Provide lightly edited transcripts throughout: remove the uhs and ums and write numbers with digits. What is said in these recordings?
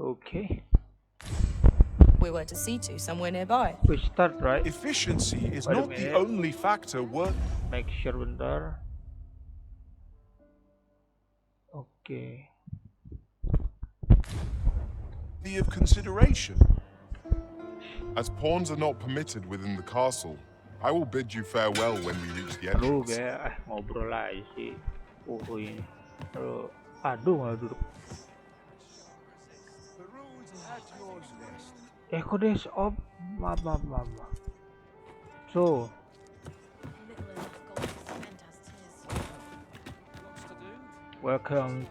Okay. We were to see to somewhere nearby. We start, right? Efficiency is Wait a not the minute. only factor worth. Make sure bentar. Okay. Of consideration. As pawns are not permitted within the castle, I will bid you farewell when we reach the Aduh, entrance. kayak ngobrol aja sih. Ini. Aduh, malah duduk. Kok dia stop? Maaf. So, welcome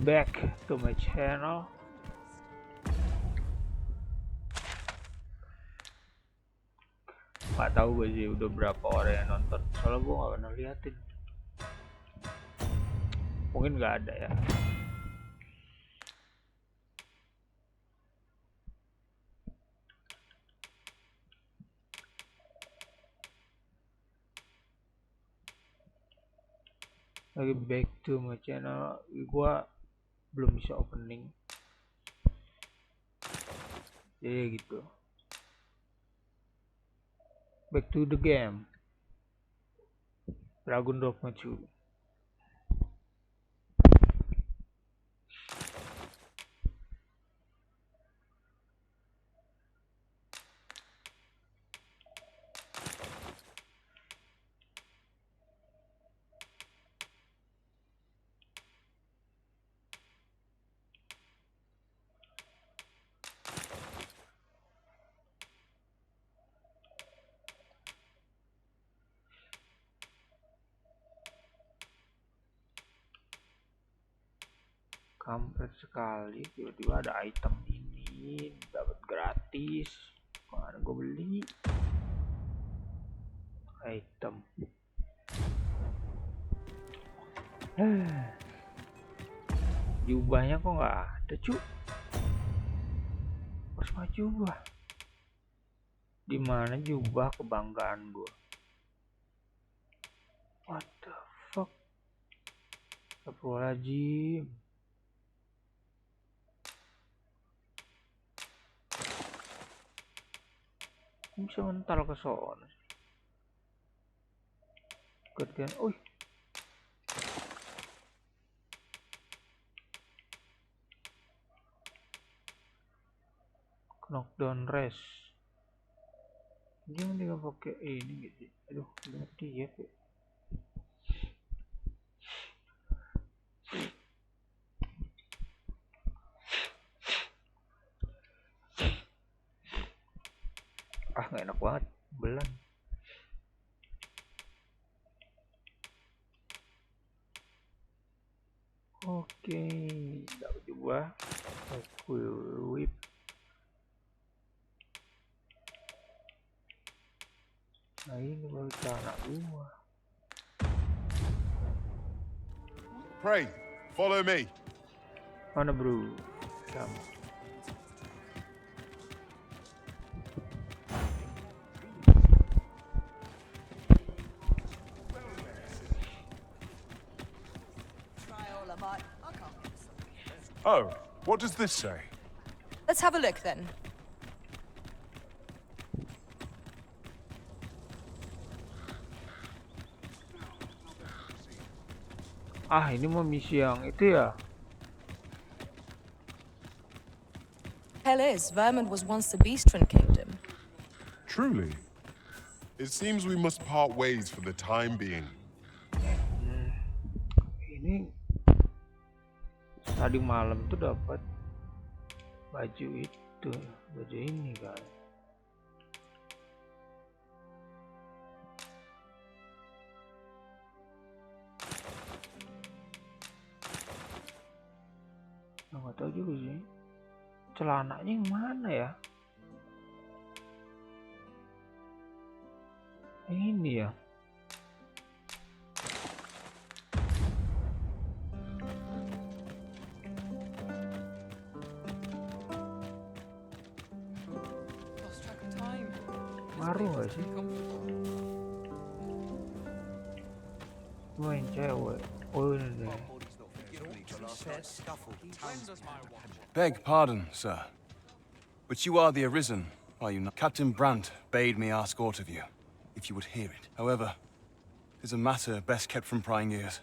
back to my channel. Gak tahu gue sih udah berapa orang yang nonton, soalnya gue gak pernah liatin. Mungkin gak ada ya. Lagi back to my channel, gue belum bisa opening, jadi gitu. Back to the game. DOGMA 2. Kampret sekali, tiba-tiba ada item ini dapat gratis. Mana gue beli item. Jubahnya kok nggak ada, cu? Harus mah jubah. Dimana jubah kebanggaan gue? What the fuck? Astagfirullahaladzim. Bisa mental ke sono. Ikut kan? Knockdown rest. Gimana dia pakai ini gitu? Aduh, mati ya. Nggak enak banget, belan. Oke, dapat juga whip. Nah ini baru cara gua. Pray, follow me. Mana bro? Sama. Oh, what does this say? Let's have a look then. Ini mau misi yang itu ya. Hell is, Vermund was once the Beastren Kingdom. Truly. It seems we must part ways for the time being. Ini tadi malam tuh dapat baju itu, baju ini kan. Nggak tahu juga sih. Celananya yang mana ya? Ini ya. Ngaruh gak sih? Main cewek. Oh ini deh. Beg pardon, sir. But you are the Arisen, are you not? Captain Brandt bade me ask aught of you, if you would hear it. However, it is a matter best kept from prying ears.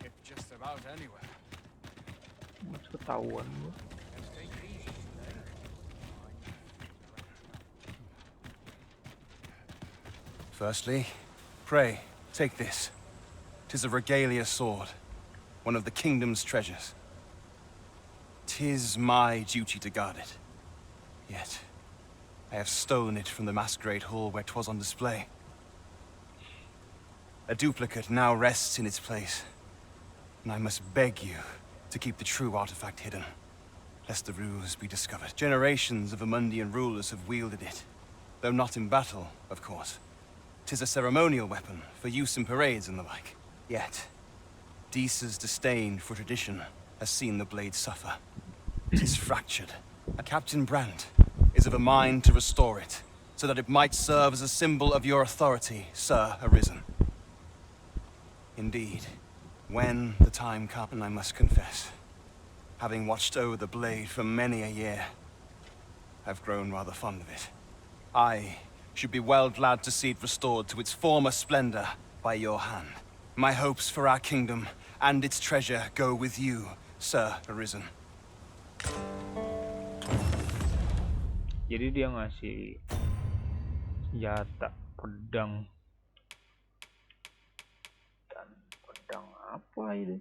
Kept just about anywhere. Mas ketahuan gua. Firstly, pray, take this. 'Tis a regalia sword, one of the kingdom's treasures. 'Tis my duty to guard it. Yet, I have stolen it from the masquerade hall where 'twas on display. A duplicate now rests in its place, and I must beg you to keep the true artifact hidden, lest the ruse be discovered. Generations of Amundian rulers have wielded it, though not in battle, of course. 'Tis a ceremonial weapon for use in parades and the like. Yet, Deesa's disdain for tradition has seen the blade suffer. 'Tis fractured. Captain Brandt is of a mind to restore it, so that it might serve as a symbol of your authority, Sir Arisen. Indeed, when the time comes, and I must confess, having watched over the blade for many a year, I've grown rather fond of it. I should be well glad to see it restored to its former splendor by your hand. My hopes for our kingdom and its treasure go with you, Sir Arisen. Jadi dia ngasih senjata pedang. Dan pedang apa itu?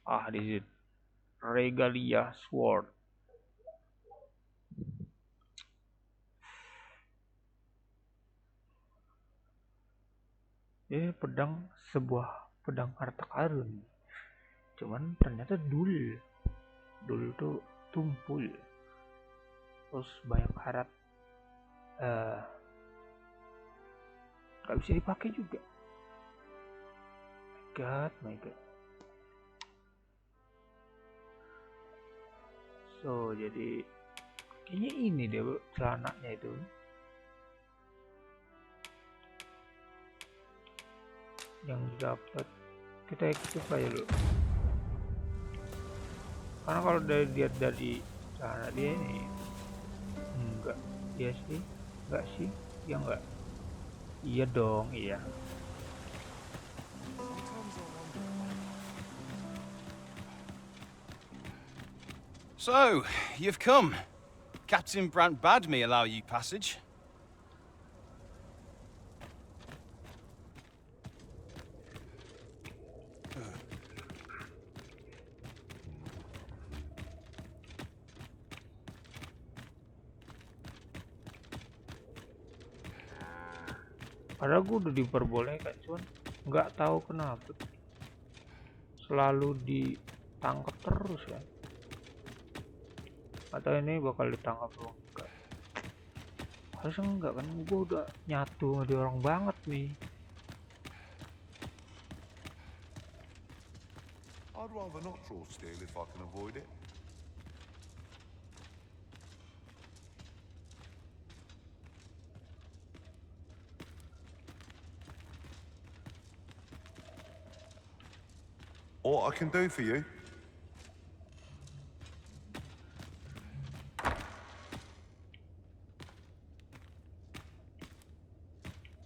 Ah, this is regalia sword. Pedang, sebuah pedang harta karun. Cuman ternyata dul tuh tumpul. Terus banyak karat gak bisa dipakai juga. My god. So jadi kayaknya ini deh celananya itu. Yang dapat kita ekip aja dulu, karena kalau dilihat dari cara dia ini enggak, iya sih, enggak sih, ya enggak, iya dong, iya. So, you've come. Captain Brandt bade me allow you passage. Padahal gue udah diperbolehkan, cuman nggak tahu kenapa selalu ditangkap terus ya. Atau ini bakal ditangkap loh? Enggak. Harusnya enggak kan? Gue udah nyatu sama dia orang banget nih. I'd rather not draw steel if I can avoid it. What I can do for you?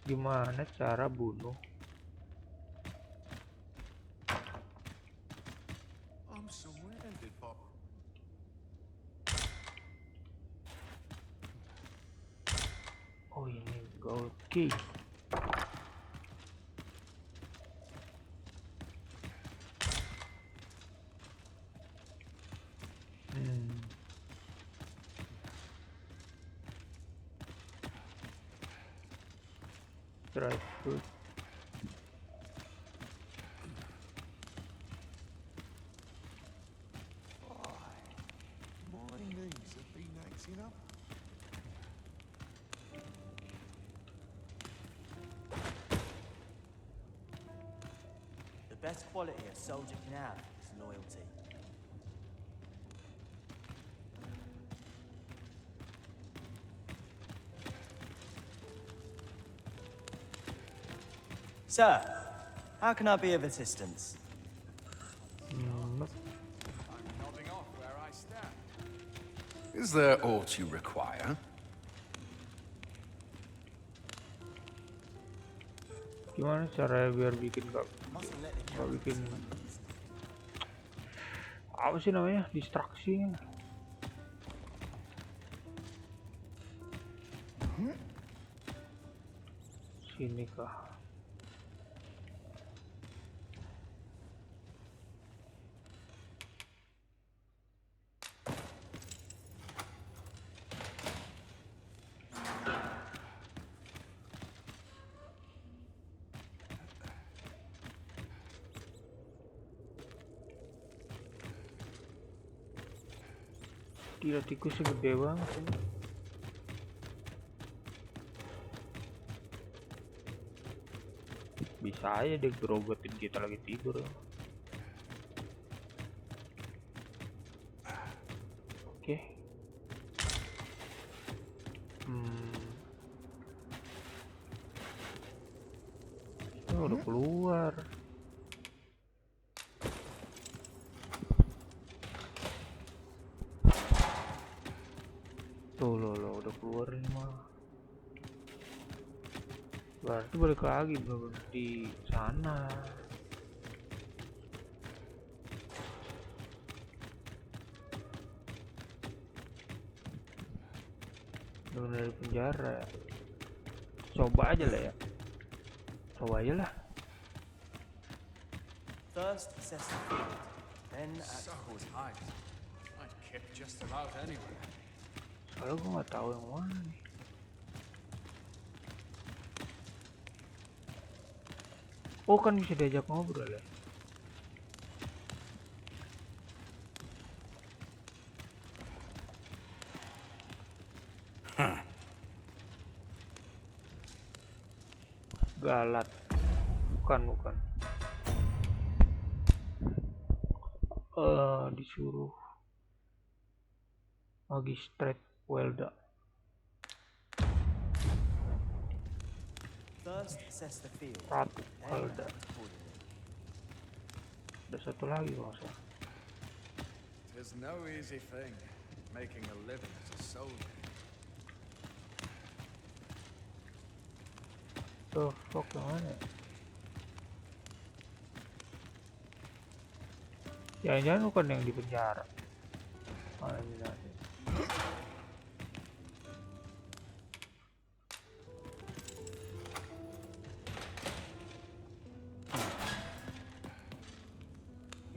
Gimana cara bunuh? I'm surrounded by... Oh ini gold key. Dry fruit. My knees have been acting up. The best quality a soldier can have is loyalty. Sir, how can I be of assistance? Is there aught you require? Gimana cara biar bikin Mustn't let the nggak cat bikin apa sih namanya, distraksi? Sini kah? Gila, tikusnya gede banget ini. Bisa aja deh gerogotin kita lagi tidur. Oke. Oh, udah keluar. Tuh lo udah keluar ini mah. Berarti balik lagi di sana. Dari penjara. Coba aja lah ya. Coba aja lah. First, assess the field, then act accordingly. I'd kip just about anywhere. Soalnya gue nggak tahu yang mana nih. Oh, kan bisa diajak ngobrol ya. Galat. Bukan. Disuruh Magistrate Welda. First, assess the field, Ratu then Welda. act accordingly. Ada satu lagi masa. Tis no easy thing, making a living as a soldier. The fuck yang mana? Jangan-jangan bukan yang di penjara. Mana bisa?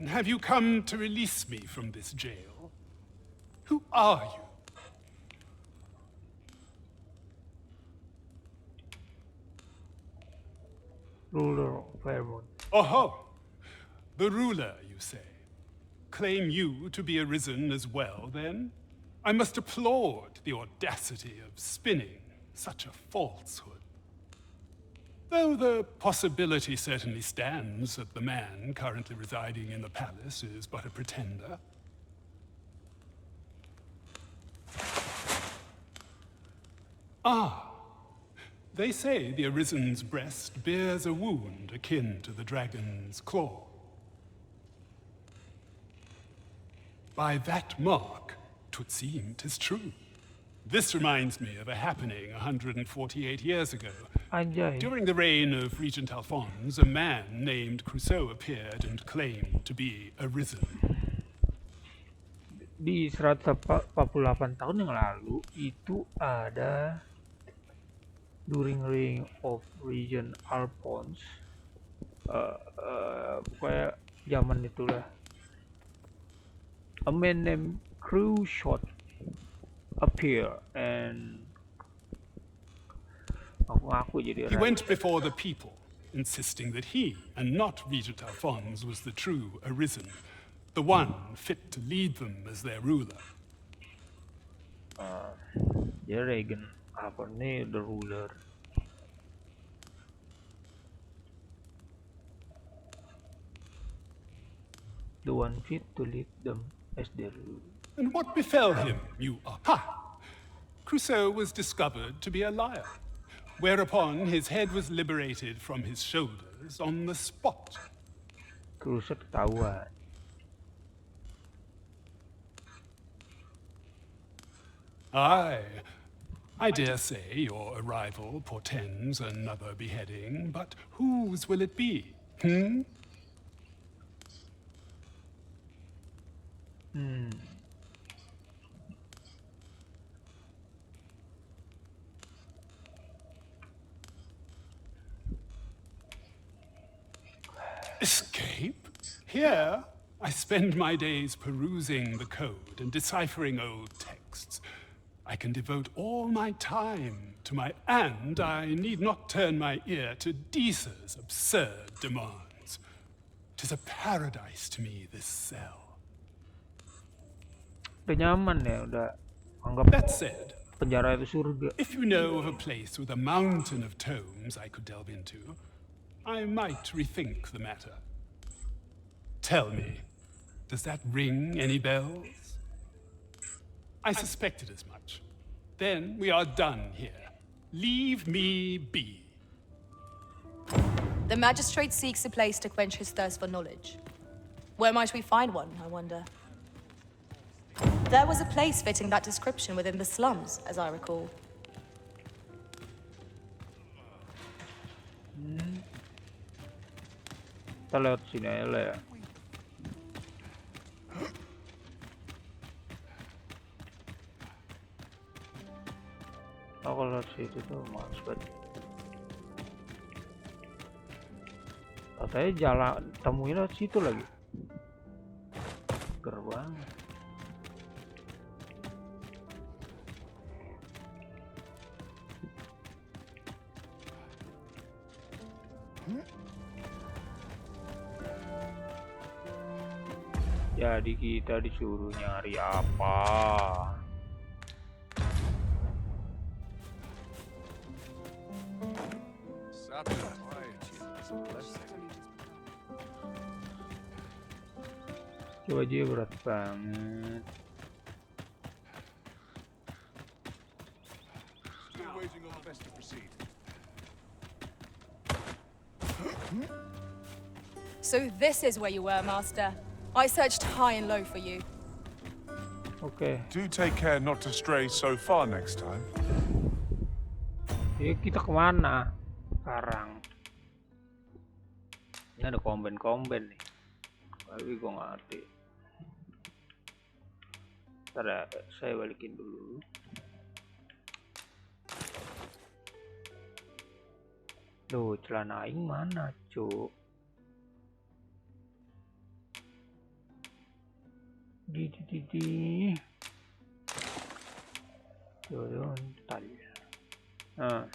Have you come to release me from this jail? Who are you? Ruler of Fairmont. Oh, the ruler, you say? Claim you to be arisen as well, then? I must applaud the audacity of spinning such a falsehood. Though the possibility certainly stands that the man currently residing in the palace is but a pretender. Ah, they say the Arisen's breast bears a wound akin to the dragon's claw. By that mark, 'twould seem 'tis true. This reminds me of a happening 148 years ago. Anjay. During the reign of Regent Alphonse, a man named Crusoe appeared and claimed to be arisen. Di 148 tahun yang lalu itu ada during reign of Regent Alphonse. Kayak zaman itulah. A man named Crusoe appear and aku jadi He went before the people, insisting that he, and not Regent Alphonse, was the true arisen, the one fit to lead them as their ruler. dia Reagan apa nih, the ruler. The one fit to lead them as their ruler. And what befell him, you are? Ha! Crusoe was discovered to be a liar. whereupon his head was liberated from his shoulders on the spot. Keruset ketahuan. I dare say your arrival portends another beheading, but whose will it be? Escape? Here, I spend my days perusing the code and deciphering old texts. I can devote all my time to and I need not turn my ear to Deesa's absurd demands. 'Tis a paradise to me, this cell. Udah nyaman ya, udah anggap That said, penjara itu surga. if you know of a place with a mountain of tomes I could delve into, I might rethink the matter. Tell me, does that ring any bells? I suspected as much. Then we are done here. Leave me be. The magistrate seeks a place to quench his thirst for knowledge. Where might we find one, I wonder? There was a place fitting that description within the slums, as I recall. Kita lewat sini aja lah ya. Oh, kalau situ tuh males banget. Katanya jalan temuin lewat situ lagi. Ger banget. Jadi kita disuruh nyari apa? Coba aja berat banget. So this is where you were, Master. I searched high and low for you. Oke. Do take care not to stray so far next time. Jadi kita kemana sekarang? Ini ada komben-komben nih. Tapi gue nggak ngerti. Ntar ya, saya balikin dulu. Duh, celana aing mana, cuk? Di. Turun tali. Nah.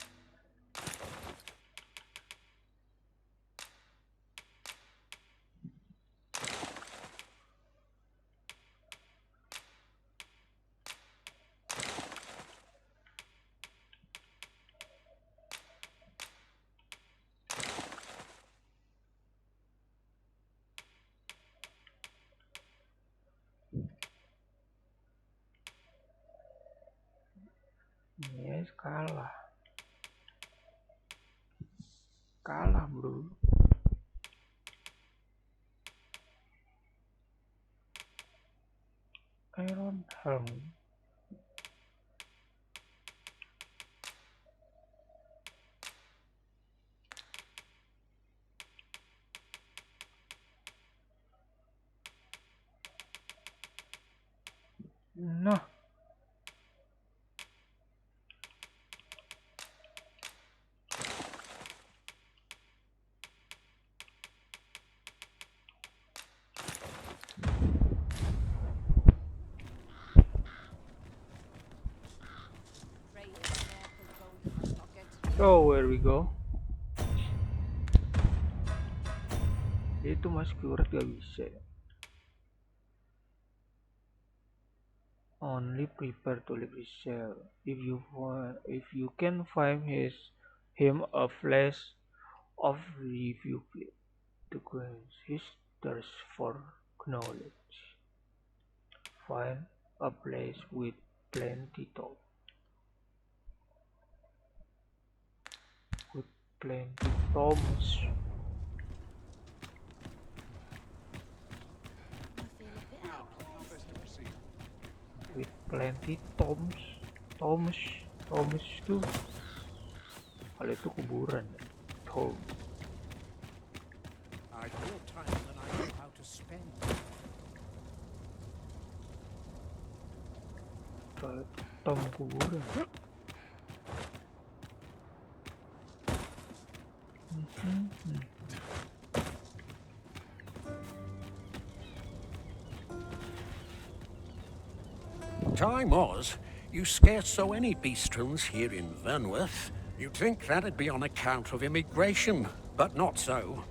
Yes, kalah bro. Iron Helm. Nah, so where we go? Itu masih kuret gak bisa. Only prepare to leave his cell. If you can find him a flash of review to quench his thirst for knowledge. Find a place with plenty of. plenty tomes. With plenty tomes. Tomes tuh. Kalau itu kuburan. Tom. I more time than I know how to spend. Kalau tom kuburan. Time was, you scarce saw any beastrons here in Vernworth. You'd think that'd be on account of immigration, but not so.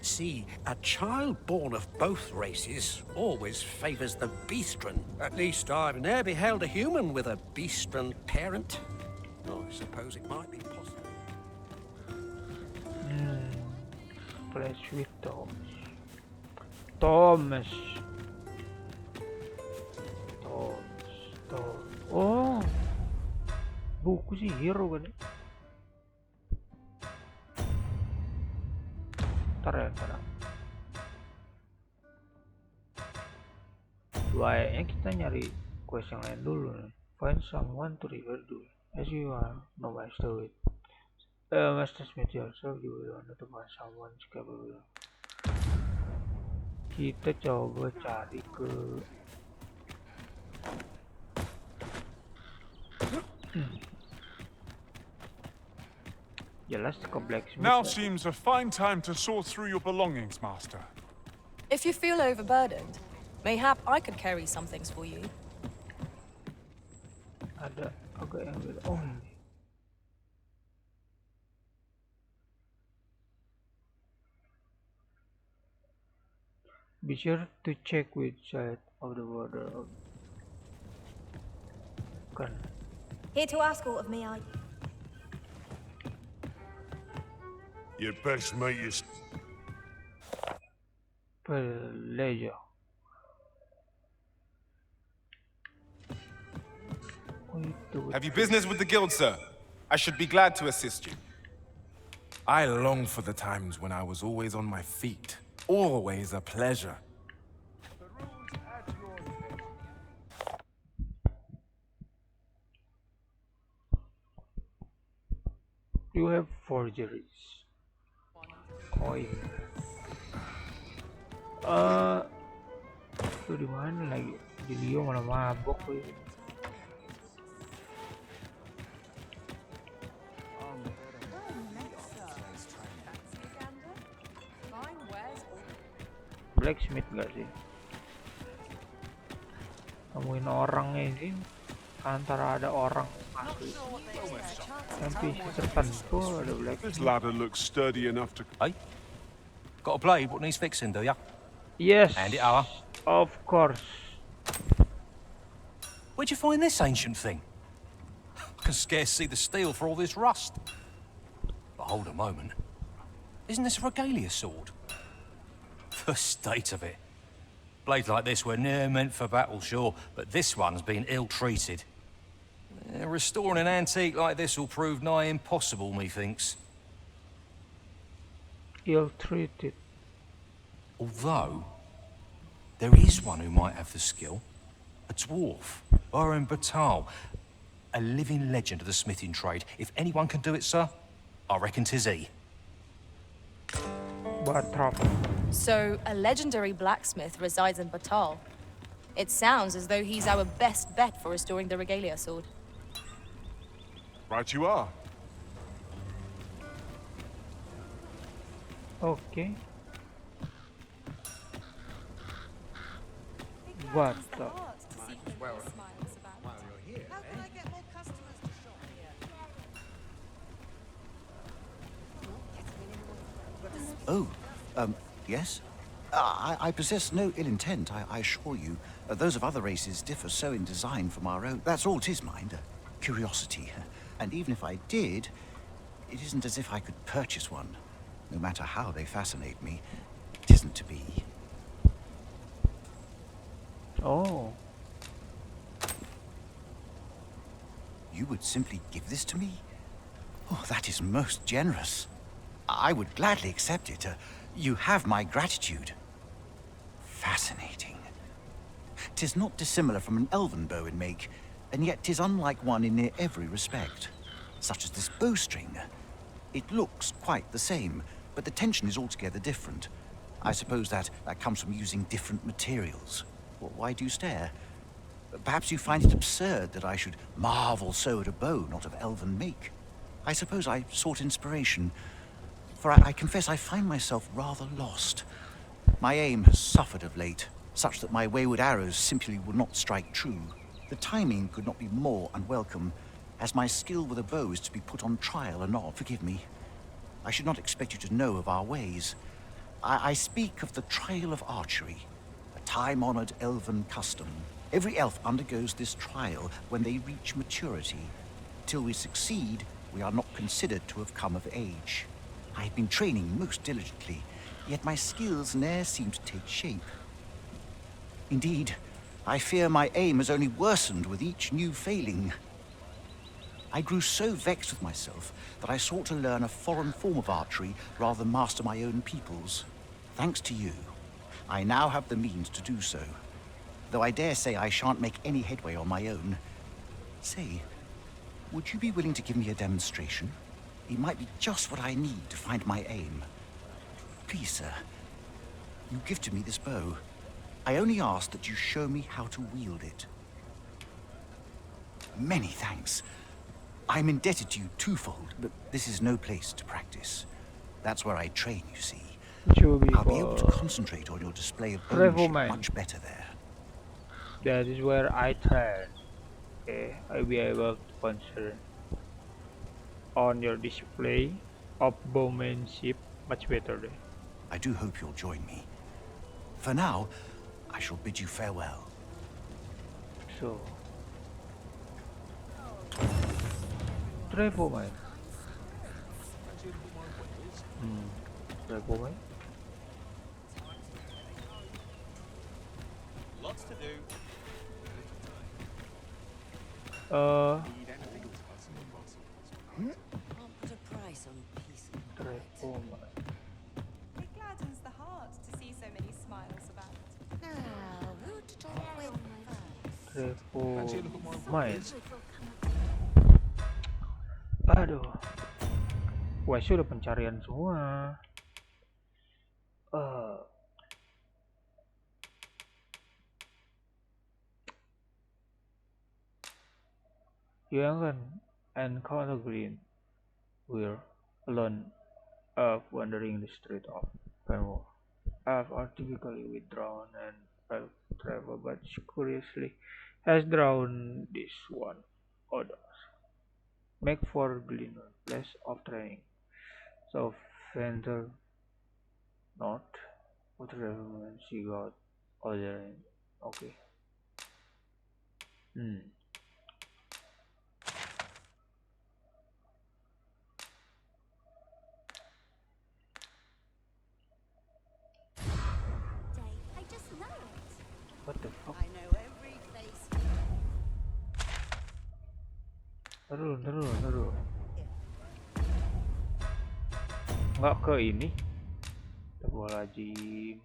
See, a child born of both races always favors the beastron. At least I've never beheld a human with a beastron parent. Oh, I suppose it might be possible. Flash with tomes. Thomas. Oh, buku sih hero kan? Ntar ya. Kayaknya kita nyari quest yang lain dulu nih. Find someone to refer to as you are no master with. Master Smith yourself, you will want to find someone capable. Kita coba cari ke jelas ke blacksmith. Now seems a fine time to sort through your belongings, Master. If you feel overburdened, mayhap I could carry some things for you. Ada agak yang beda. Oh ini. Be sure to check which side of the border kan. Here to ask all of me, are you? You best make your... Pleasure. Have you business with the guild, sir? I should be glad to assist you. I long for the times when I was always on my feet. Always a pleasure. You have forgeries. Coin. Itu di mana lagi? Julio malah mabok. Blacksmith gak sih? Nemuin orangnya sih. Antara ada orang asli NPC tertentu ada blacksmith. This ladder looks sturdy enough to... Hey? Got a blade what needs fixing, do ya? Yes. Hand it over. Of course. Where'd you find this ancient thing? I can scarce see the steel for all this rust. But hold a moment. Isn't this a regalia sword? The state of it. Blades like this were near meant for battle, sure, but this one's been ill-treated. Restoring an antique like this will prove nigh impossible, methinks. Ill-treated. Although, there is one who might have the skill. A dwarf, Baron Batal. A living legend of the smithing trade. If anyone can do it, sir, I reckon 'tis he. So, a legendary blacksmith resides in Batal. It sounds as though he's our best bet for restoring the regalia sword. Right you are. Okay. What the? Oh, yes? I possess no ill intent, I assure you. Those of other races differ so in design from our own. That's all 'tis, mind. Curiosity. And even if I did, it isn't as if I could purchase one. No matter how they fascinate me, it isn't to be. Oh. You would simply give this to me? Oh, that is most generous. I would gladly accept it. You have my gratitude. Fascinating. 'Tis not dissimilar from an elven bow in make, and yet 'tis unlike one in near every respect. Such as this bowstring. It looks quite the same, but the tension is altogether different. I suppose that comes from using different materials. Well, why do you stare? Perhaps you find it absurd that I should marvel so at a bow not of elven make. I suppose I sought inspiration, for I confess I find myself rather lost. My aim has suffered of late, such that my wayward arrows simply will not strike true. The timing could not be more unwelcome, as my skill with a bow is to be put on trial anon. Forgive me. I should not expect you to know of our ways. I speak of the trial of archery, a time-honored elven custom. Every elf undergoes this trial when they reach maturity. Till we succeed, we are not considered to have come of age. I have been training most diligently, yet my skills ne'er seem to take shape. Indeed, I fear my aim has only worsened with each new failing. I grew so vexed with myself that I sought to learn a foreign form of archery rather than master my own people's. Thanks to you, I now have the means to do so. Though I dare say I shan't make any headway on my own. Say, would you be willing to give me a demonstration? It might be just what I need to find my aim. Please, sir, you gifted me this bow. I only ask that you show me how to wield it. Many thanks. I'm indebted to you twofold, but this is no place to practice. That's where I train, you see. I'll be able to concentrate on your display of ownership much better there. That is where I train. Okay, I'll be able to concentrate on your display of bowmanship much better there. I do hope you'll join me. For now, I shall bid you farewell. So, Trevor, Trevor, Lots to do. Can't put a price on peace. Trevor. It gladdens the heart to see so many smiles about. Now, who to talk with Trevor. Aduh, quest udah pencarian semua. You can encounter green. We're alone, wandering the street of Penwall. Elves are typically withdrawn and elf travel, but curiously has drawn this one. Others make for gleaner, place of training. So Fender not what revelation she got other end. Okay. I just know it. What the fuck? I know every face. Taruh. Nggak ke ini. Astagfirullahaladzim.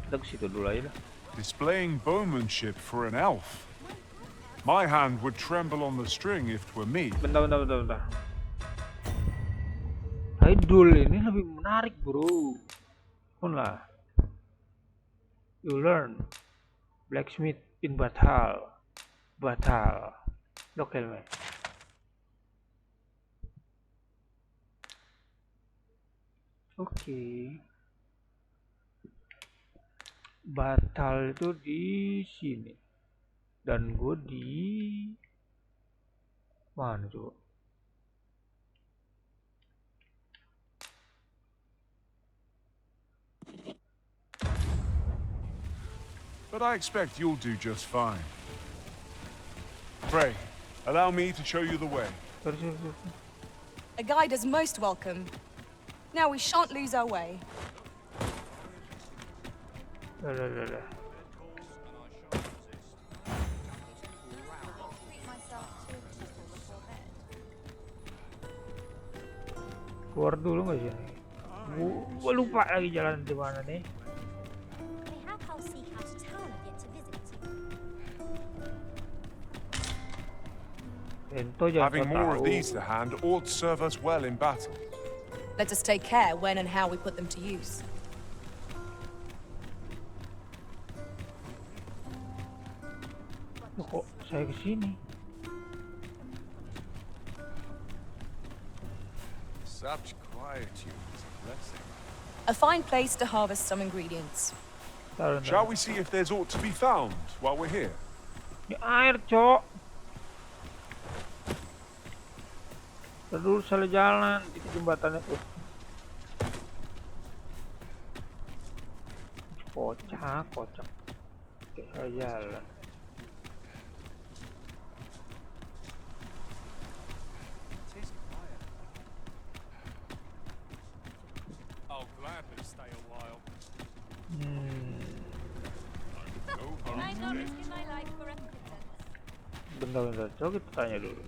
Kita ke situ dulu aja lah. Displaying bowmanship for an elf. My hand would tremble on the string if 'twere me. Bentar. Idol ini lebih menarik, bro. Pun lah. You learn blacksmith in battle. Local man. Oke. Battle itu di sini. Dan gue di mana coba? But I expect you'll do just fine. Pray, allow me to show you the way. A guide is most welcome. Now we shan't lose our way. Keluar dulu nggak sih? Gua lupa lagi jalan di mana nih. They have Hull Sea House Town I've yet to visit. Ento jangan Having so more of tahu. these to hand ought to serve us well in battle. Let us take care when and how we put them to use. Loh, kok saya kesini? Such quietude is a blessing. A fine place to harvest some ingredients. Shall we see if there's aught to be found while we're here? Ini air, cok. Terus salah jalan di jembatannya tuh. Kocak. Salah jalan. I'll gladly stay a while. I not risk my life for a pittance. Bentar. Coba kita tanya dulu.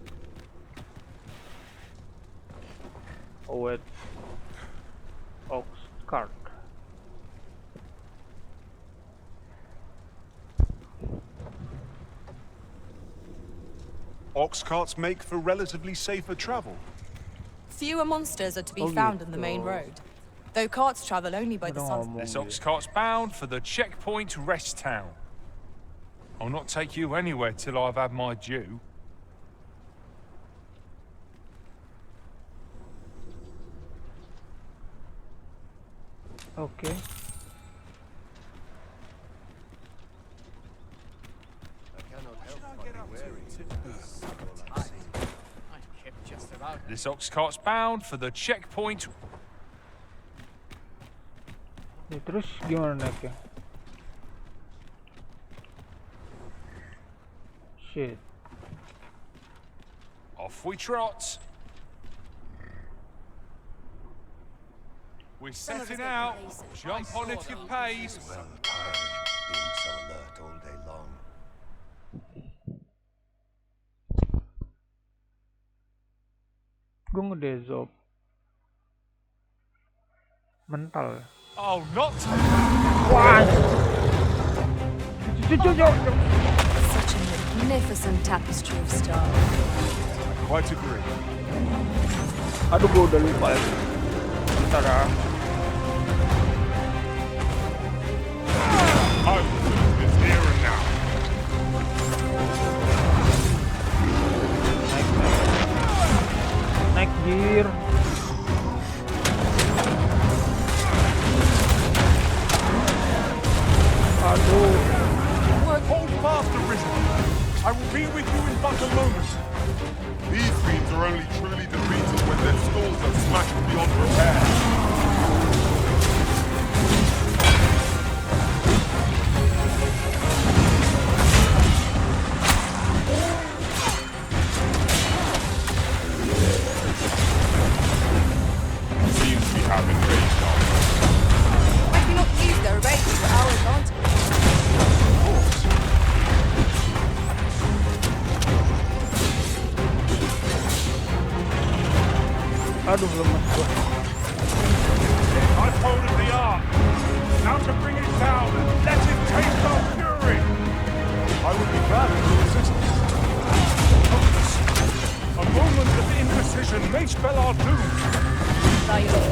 Wait. Ox cart. Ox carts make for relatively safer travel. Fewer monsters are to be found on the main road, though carts travel only by the sun. This ox cart's bound for the checkpoint rest town. I'll not take you anywhere till I've had my due. Okay. This ox cart's bound for the checkpoint. Ya, terus gimana naiknya? Shit. Off we trot. We're setting out. Jump on if you're paid. Well tired being so alert all day long. Gue ngedezop mental. Oh, not. Wah. Such a magnificent tapestry of stars. Quite agree. Aduh, gue udah lupa ya. Bentar ya. It's here and now. Naik gear. Aduh. Hold fast, Arisen. I will be with you in but a moment. These fiends are only truly defeated when their skulls are smashed beyond repair. Seems we have enraged our Why do not use their rage to our advantage? Aduh, lemas gua. I've hold of the ark. Now to bring it down and let it taste our fury. I would be glad to assist. A moment of indecision may spell our doom. By your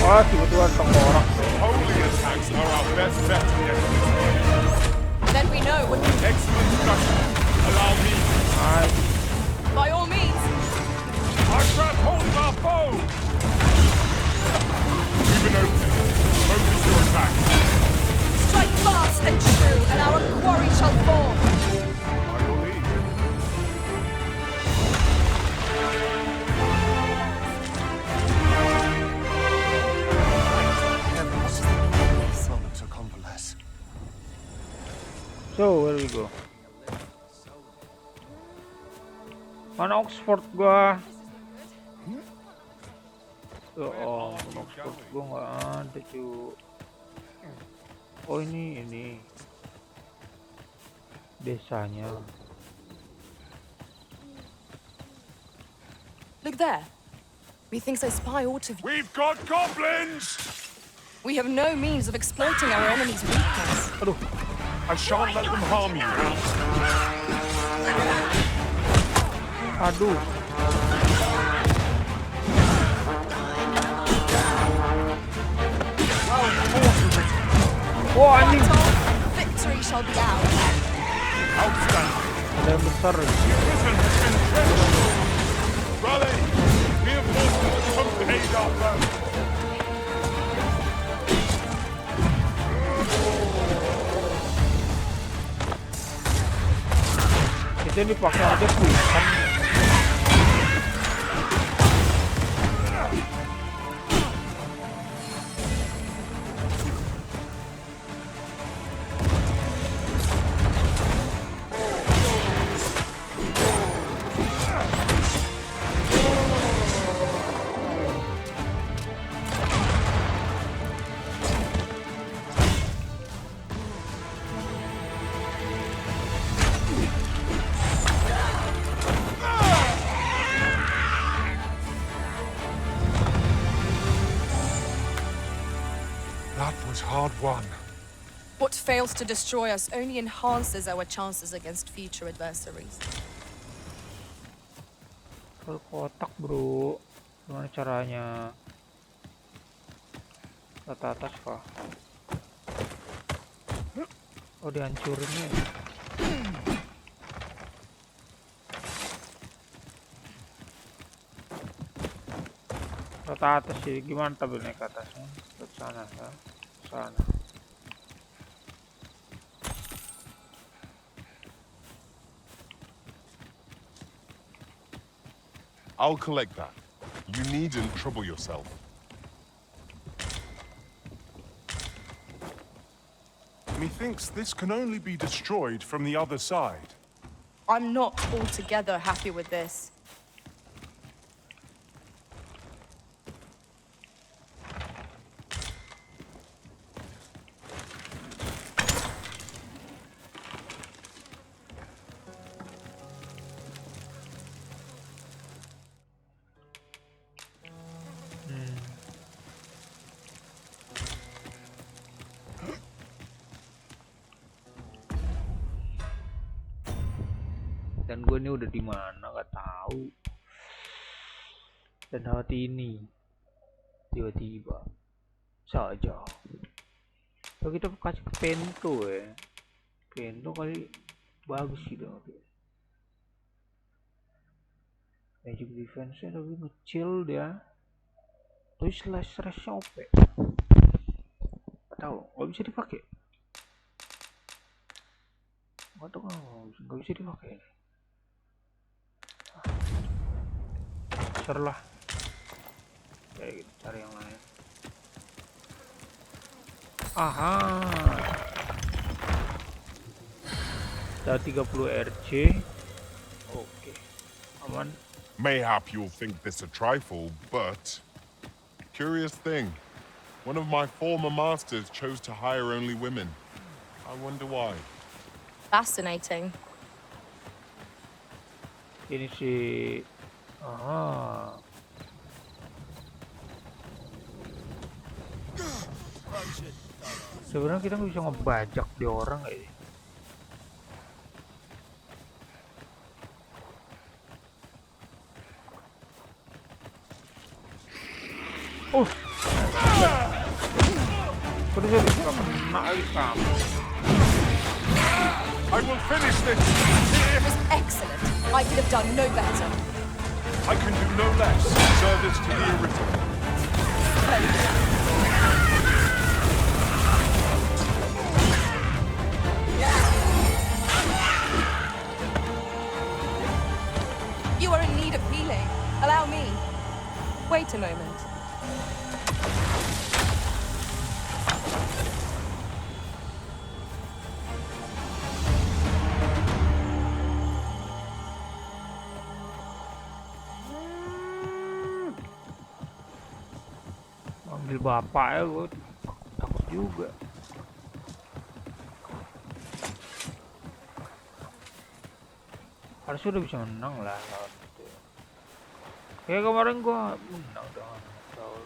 Wah, tiba-tiba tengkorak. Holy attacks are our best bet against this. Then we know what. Excellent structure. Allow me. By all means. I grab hold of our foe. We've been open. Focus your attack. Strike fast and true, and our quarry shall fall. By your lead. To convalesce. So, where we go? Mana Oxford gua? Oh, Oxford gua nggak ada cu. Oh ini desanya. Look there. Methinks I spy aught of you. We've got goblins! We have no means of exploiting our enemy's weakness. Aduh. I shan't let them harm you. Aduh. Wah, anjing. Victory shall be ours. Outstanding. Ada yang besar. Raleigh, reinforcements come to aid our foe. Kita dipakai aja kuisan. That was hard won. What fails to destroy us only enhances our chances against future adversaries. Ke kotak bro, gimana caranya? Rata atas kah? Oh dihancurinnya. Rata atas sih, gimana tapi naik ke atasnya? Ke sana kan? Sana. I'll collect that. You needn't trouble yourself. Methinks this can only be destroyed from the other side. I'm not altogether happy with this. Dan gue ini udah di mana gak tahu. Dan hati ini tiba-tiba saja. Kalau kita kasih ke Pento ya, Pento kali bagus gitu. Magic defense-nya tapi ngecil dia. Terus slash-nya OP. Gak tahu, gak bisa dipakai. Gak tahu, gak bisa dipakai. Serlah. Kayak gitu, cari yang lain. Aha. Ada 30 RC. Oke. Aman. Mayhap you'll think this a trifle, but... Curious thing. One of my former masters chose to hire only women. I wonder why. Fascinating. Ini sih. Aha. Sebenarnya kita nggak bisa ngebajak di orang kayak. Oh. Kok dia bisa kena kamu? I will finish this. It was excellent. I could have done no better. I can do no less. Service to the original. You are in need of healing. Allow me. Wait a moment. Ambil bapak ya gue takut juga. Harusnya udah bisa menang lah lawan itu. Kayak kemarin gue menang dengan Saul.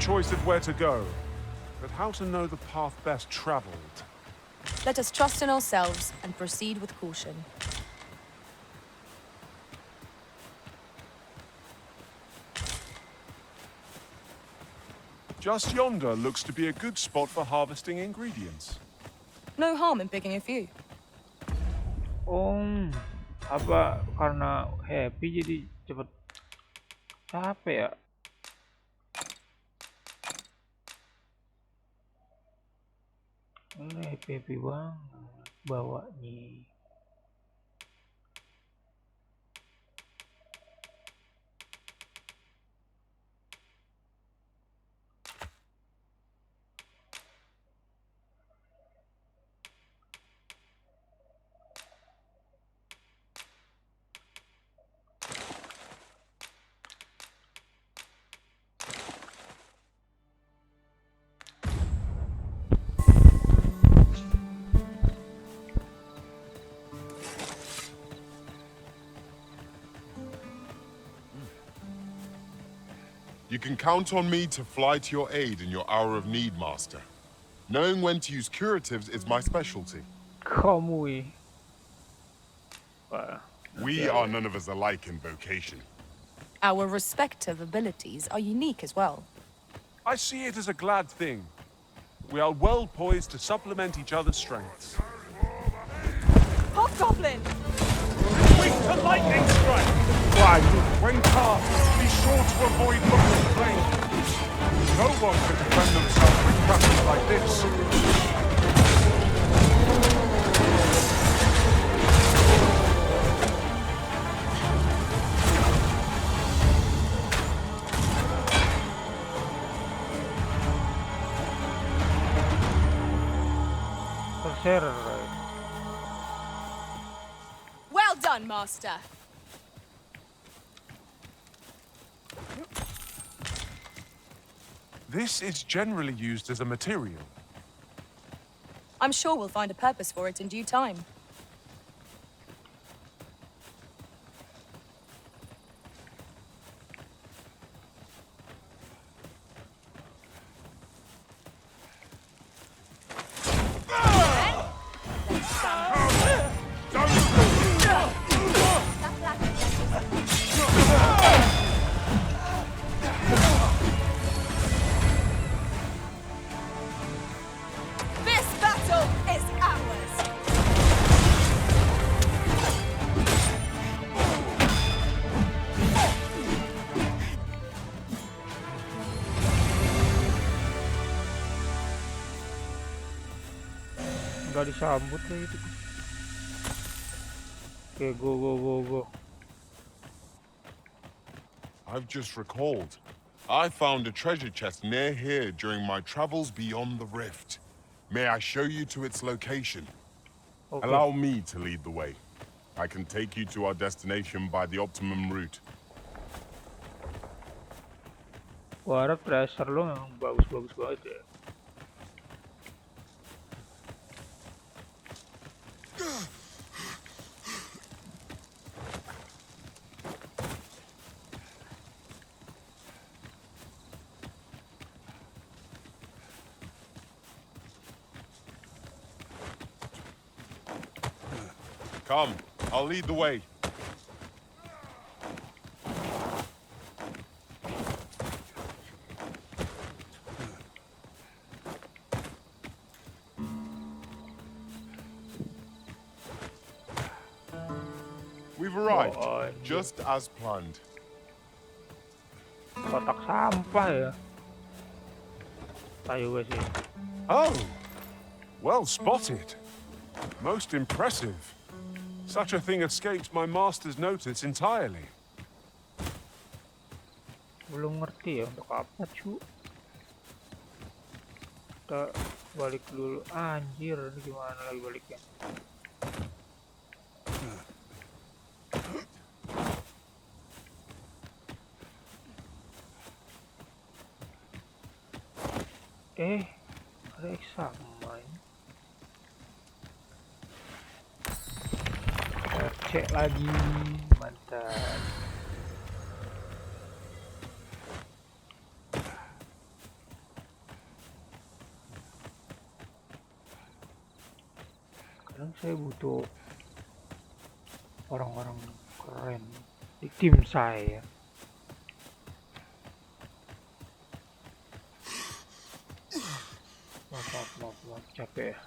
Choice of where to go, but how to know the path best traveled. Let us trust in ourselves and proceed with caution. Just yonder looks to be a good spot for harvesting ingredients. No harm in picking a few. Apa karena happy jadi cepet capek ya? Ini happy banget bawanya. You can count on me to fly to your aid in your hour of need, Master. Knowing when to use curatives is my specialty. We are none of us alike in vocation. Our respective abilities are unique as well. I see it as a glad thing. We are well poised to supplement each other's strengths. Hobgoblin! Weak to lightning strike! When cast, be sure to avoid looking flame. No one can defend themselves with practice like this. Well done, Master. This is generally used as a material. I'm sure we'll find a purpose for it in due time. Nggak disambut kayak itu. Oke, go. I've just recalled. I found a treasure chest near here during my travels beyond the rift. May I show you to its location? Okay. Allow me to lead the way. I can take you to our destination by the optimum route. Gua harap tracer lo yang bagus-bagus banget ya. Come, I'll lead the way. We've arrived, just as planned. Kotak sampah ya. Tahu gue sih. Oh, well spotted. Most impressive. Such a thing escaped my master's notice entirely. Belum ngerti ya untuk apa cu. Kita balik dulu. Anjir, ini gimana lagi baliknya? Ada examen. Cek lagi, mantap. Sekarang saya butuh orang-orang keren di tim saya. Maaf, capek ya.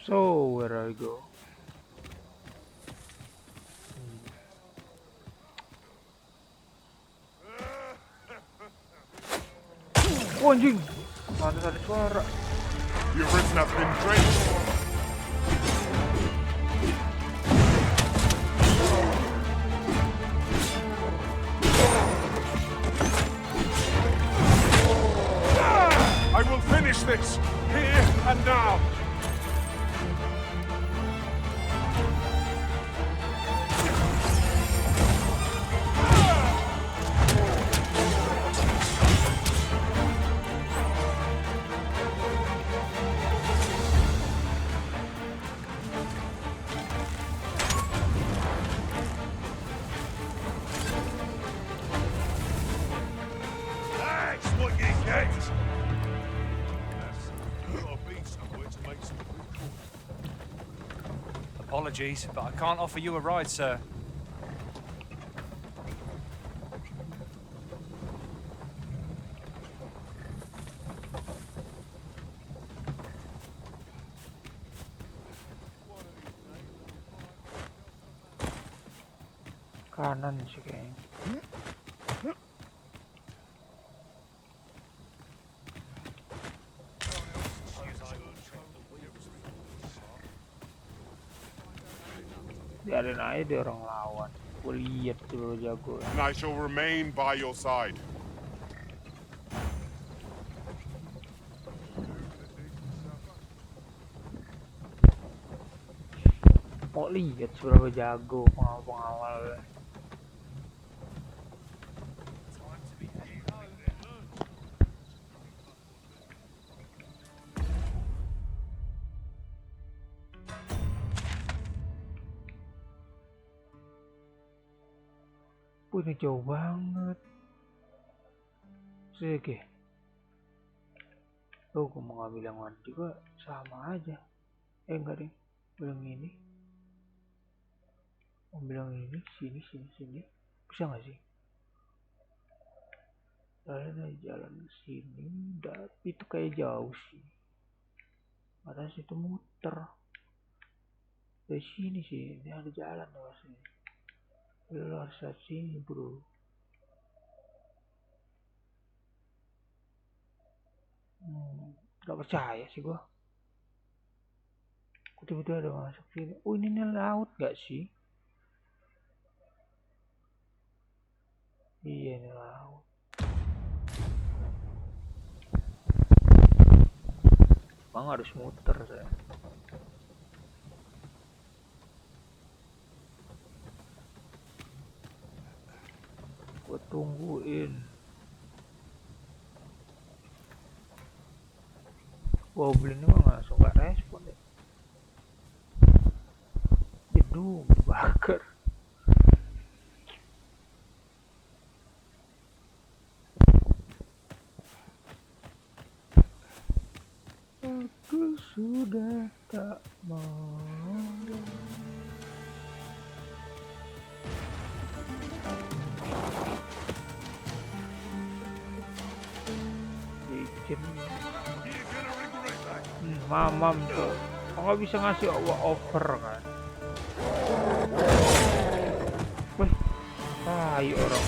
So, where I go? Oh, anjing! Mana ada suara? Your written has been drenched. I will finish this, here and now. That's what you get. Gotta be somewhere to make some good calls. Apologies, but I can't offer you a ride, sir. Kanan sih kayaknya. Biarin aja dia orang lawan. Gue lihat dulu jago. And I shall remain by your side. Mau lihat seberapa jago pengawal-pengawal. Ini jauh banget. Oke. Oh, gue mau ngambil yang mana juga sama aja. Enggak deh. Ambil yang ini. Ambil yang ini. Sini. Bisa nggak sih? Jalan ke sini. Tapi itu kayak jauh sih. Atas itu muter. Dari sini sih. Ini ada jalan loh sini. Lu harus lihat sini bro. Gak percaya sih gua. Tiba-tiba ada masuk sini. Oh, ini laut gak sih? Iya, ini laut. Bang harus muter saya. Gue tungguin. Goblin ini mah langsung gak respon deh. Jedung bakar. Bagus. sudah tak mau. Bikin mamam tuh. Oh, nggak bisa ngasih over kan? Wih, ayo orang.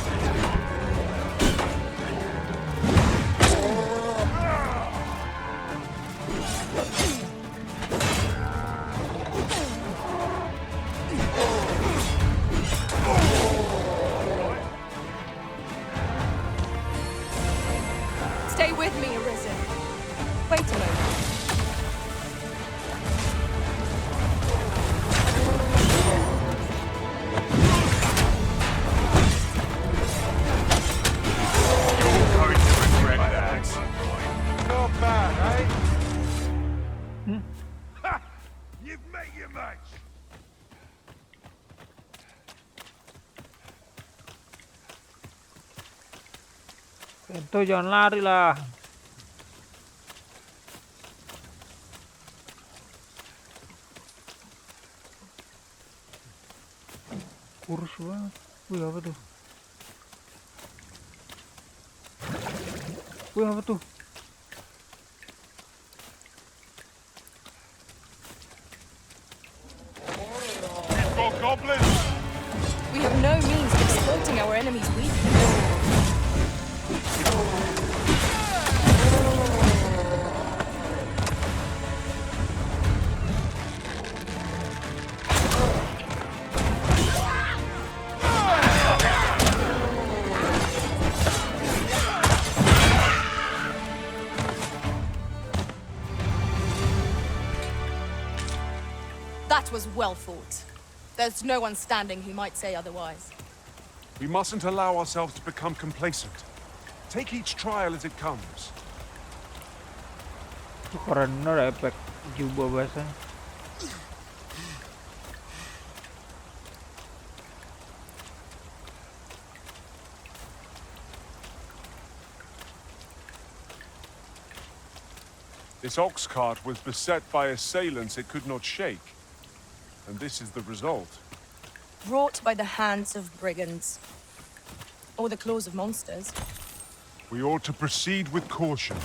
Stay with me, Arisen. Wait a moment. Not bad, eh? Ha! You've met your match! Bento jangan lari lah. Kurus banget. Wih, apa tuh? Wih, apa tuh? We've got goblins! We have no means of exploiting our enemy's weakness. That was well fought. There's no one standing who might say otherwise. We mustn't allow ourselves to become complacent. Take each trial as it comes. Keren bener efek jubah bahasa. This ox cart was beset by assailants it could not shake. And this is the result. Wrought by the hands of brigands. Or the claws of monsters. We ought to proceed with caution.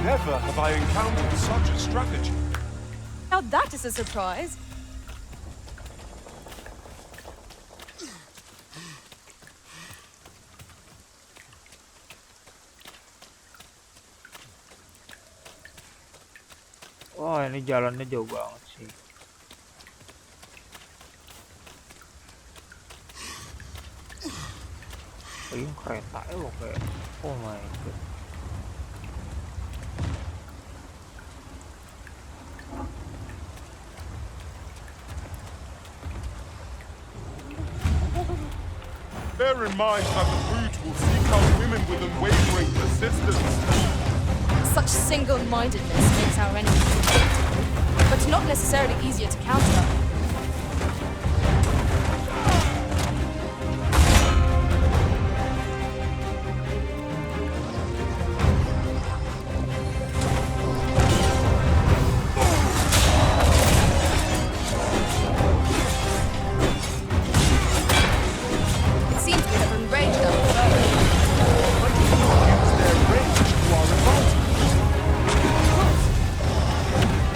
Never have I encountered such a strategy. Now that is a surprise. Oh, ini jalannya jauh banget sih. Ini kereta loh kayak. Oh my god. Bear in mind that the brute will seek out women with unwavering persistence. Such single-mindedness makes our enemy predictable, but not necessarily easier to counter. It seems we have enraged our foe. Why do you not use their range to our advantage?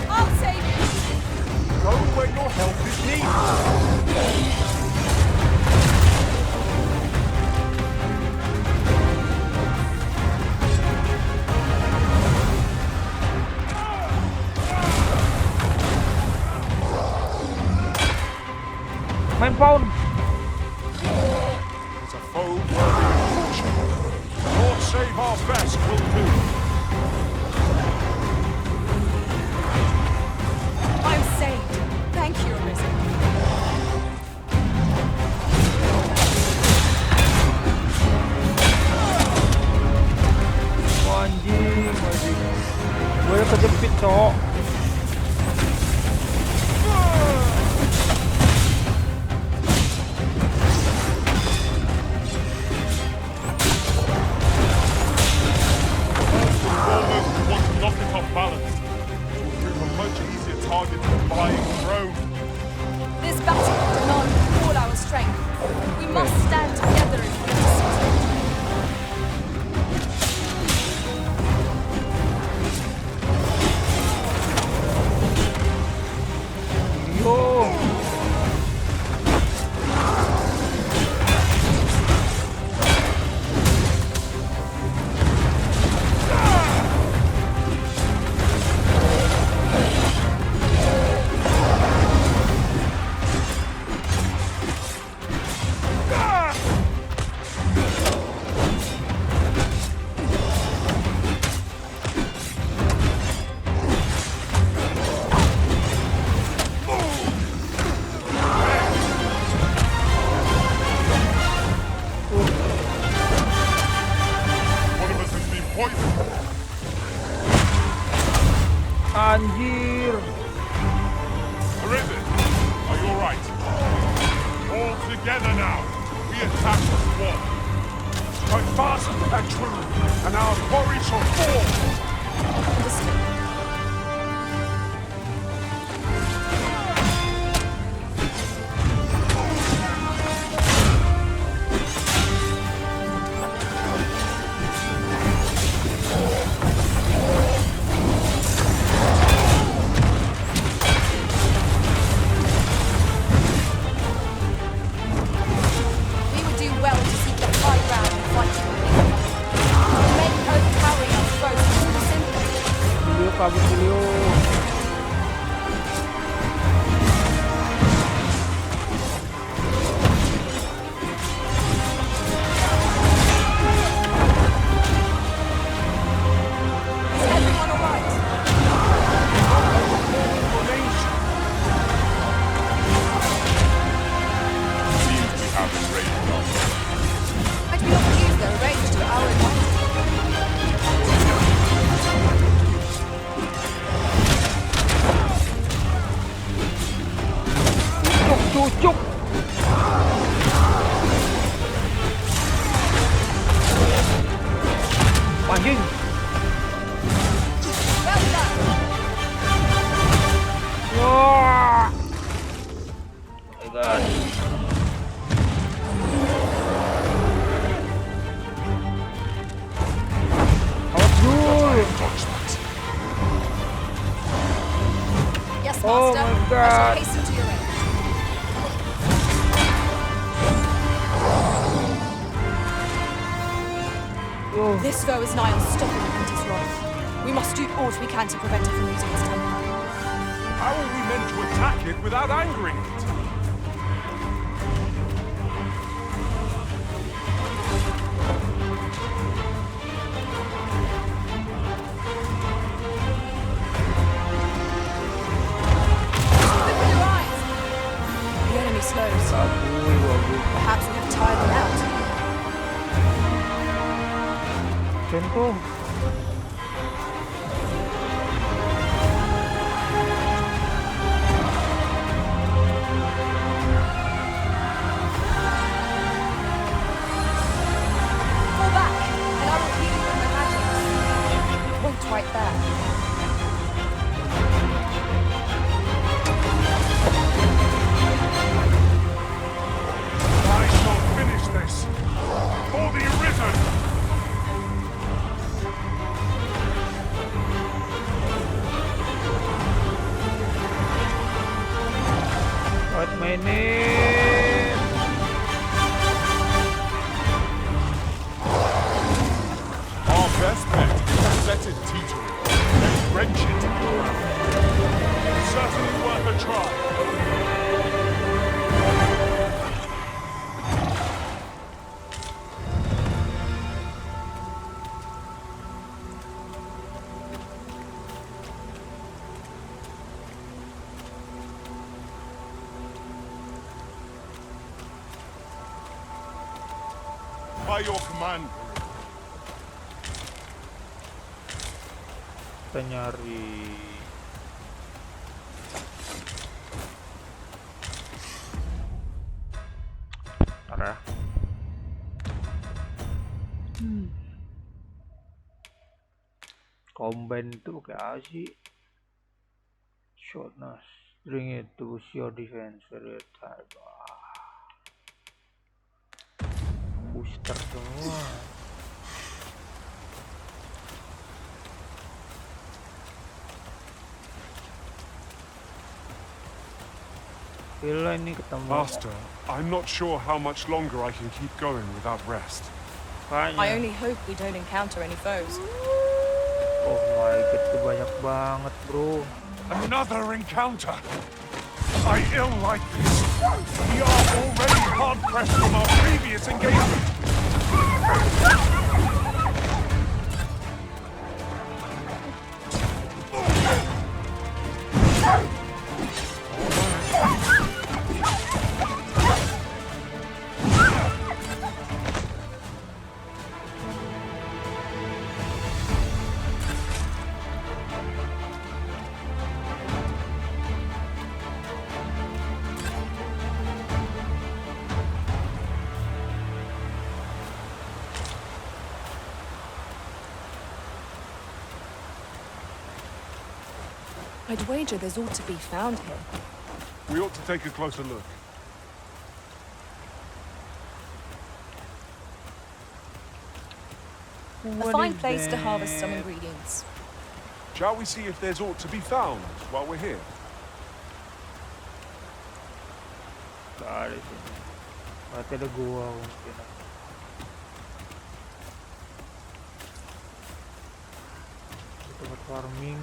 I'll save you! Go where your help is needed. Main pound. It's a foe worthy of caution. our best will do. I'm saved. Thank you, Arisen. Anjing. Gue kejepit, cok. Knock it off balance. It will prove a much easier target than flying drone. This battle will demand all our strength. We must stand together if we are to succeed. Yo. Anjir. Arisen, are you alright? All together now. We attack as one. Fight fast and true, and our quarry shall fall. Understood. We would do well to seek the high ground and fight to the lead. Make overpowering our foes too simple. Dia kabur dulu. Is everyone alright? Seems we have it raised on. Might we not use their rage to our advantage? Cucuk. Anjing. Well done. Wah. My God. Awas dulu. Yes, Oh Master. my I shall God. hasten to your aid. This foe is nigh unstoppable in his wrath. We must do all we can to prevent it from losing its temper. How are we meant to attack it without angering it? Look with your eyes. The enemy slows. Perhaps we have tired them out. Contoh. Fall back, and I will heal you with my magic. Point right there. I shall finish this. For the Arisen! What my name? Our best bet is to set it teetering, then wrench it to the ground. It's certainly worth a try. by your command. Kita nyari arah. Combine itu pakai apa sih? Shortness, bring it to your defense area type. Booster semua. Gila ini ketemu. Master, I'm not sure how much longer I can keep going without rest. I only hope we don't encounter any foes. Oh my god, itu banyak banget, bro. Another encounter! I ill like this. We are already hard-pressed from our previous engagement. I'd wager there's ought to be found here. We ought to take a closer look. A fine place to harvest some ingredients. Shall we see if there's ought to be found while we're here? Gak ada sini. Berarti ada gua mungkin. Tempat farming.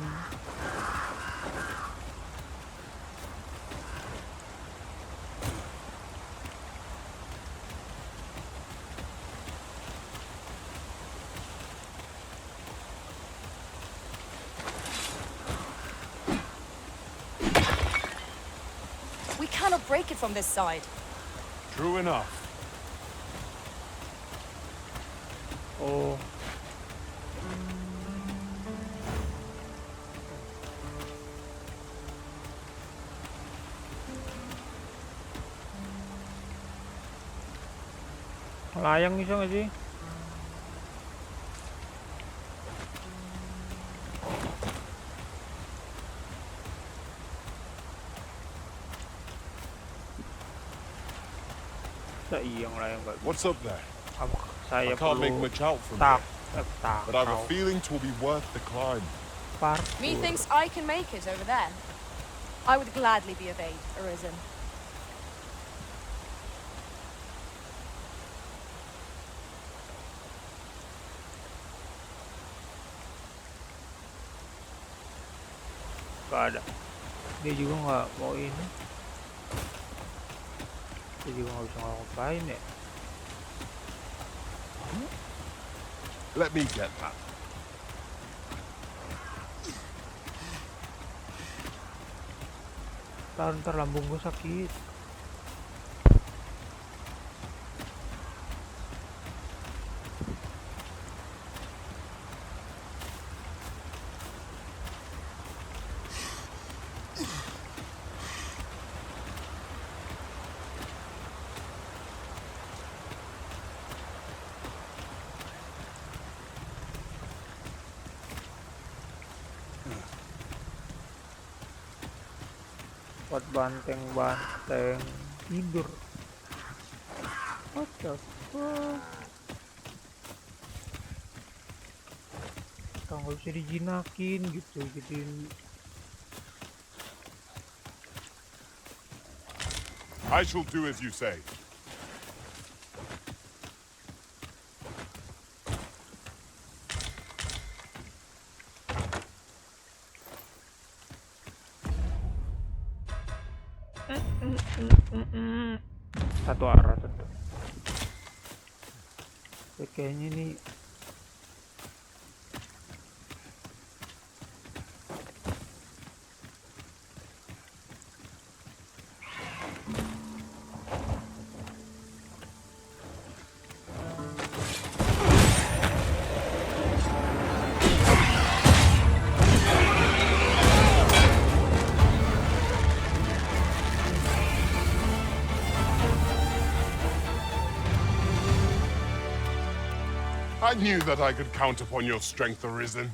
We cannot break it from this side. True enough. Oh. Layang bisa nggak sih? What's up there? I can't make much out from here, but I have a feeling it will be worth the climb. Methinks I can make it over there. I would gladly be of aid, Arisen. Gak ada. Dia juga nggak mau ini. Dia juga nggak bisa ngapain ya. Let me get that. Ntar lambung gue sakit. Buat banteng-banteng tidur. What the fuck? Nggak bisa dijinakin gitu, gituin. I shall do as you say. Satu arah tetap. Kayaknya nih knew that I could count upon your strength, Arisen.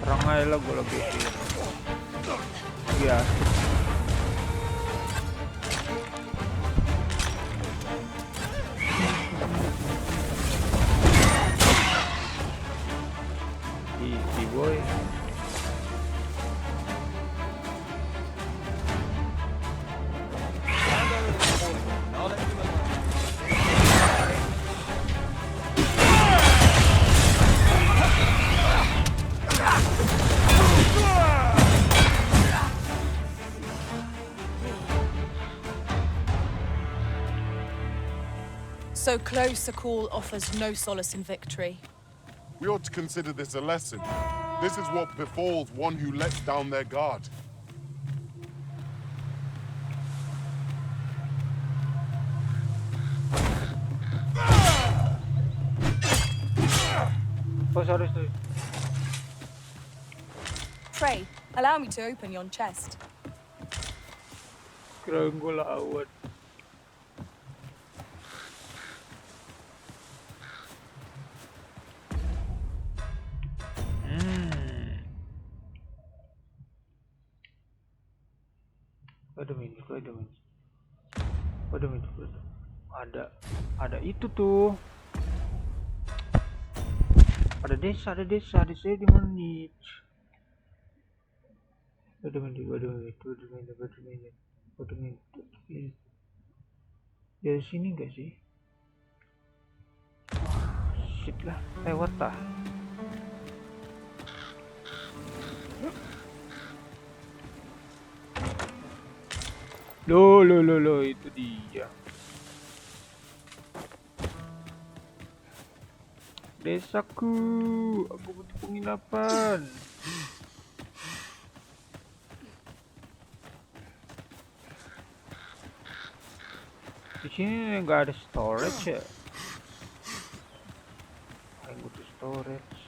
Rangai lah gue lagi iya. Easy boy. So close a call offers no solace in victory. We ought to consider this a lesson. This is what befalls one who lets down their guard. Oh, sorry. Pray, allow me to open yon chest. Kirain gue lawan. Wait a minute. Ada itu tuh. Ada desa di mana nih? Wait a minute. Dari sini enggak sih? Shit lah, lewat tah. Loh, itu dia. Desaku, aku butuh penginapan. Di sini nggak ada storage ya? Aku butuh storage.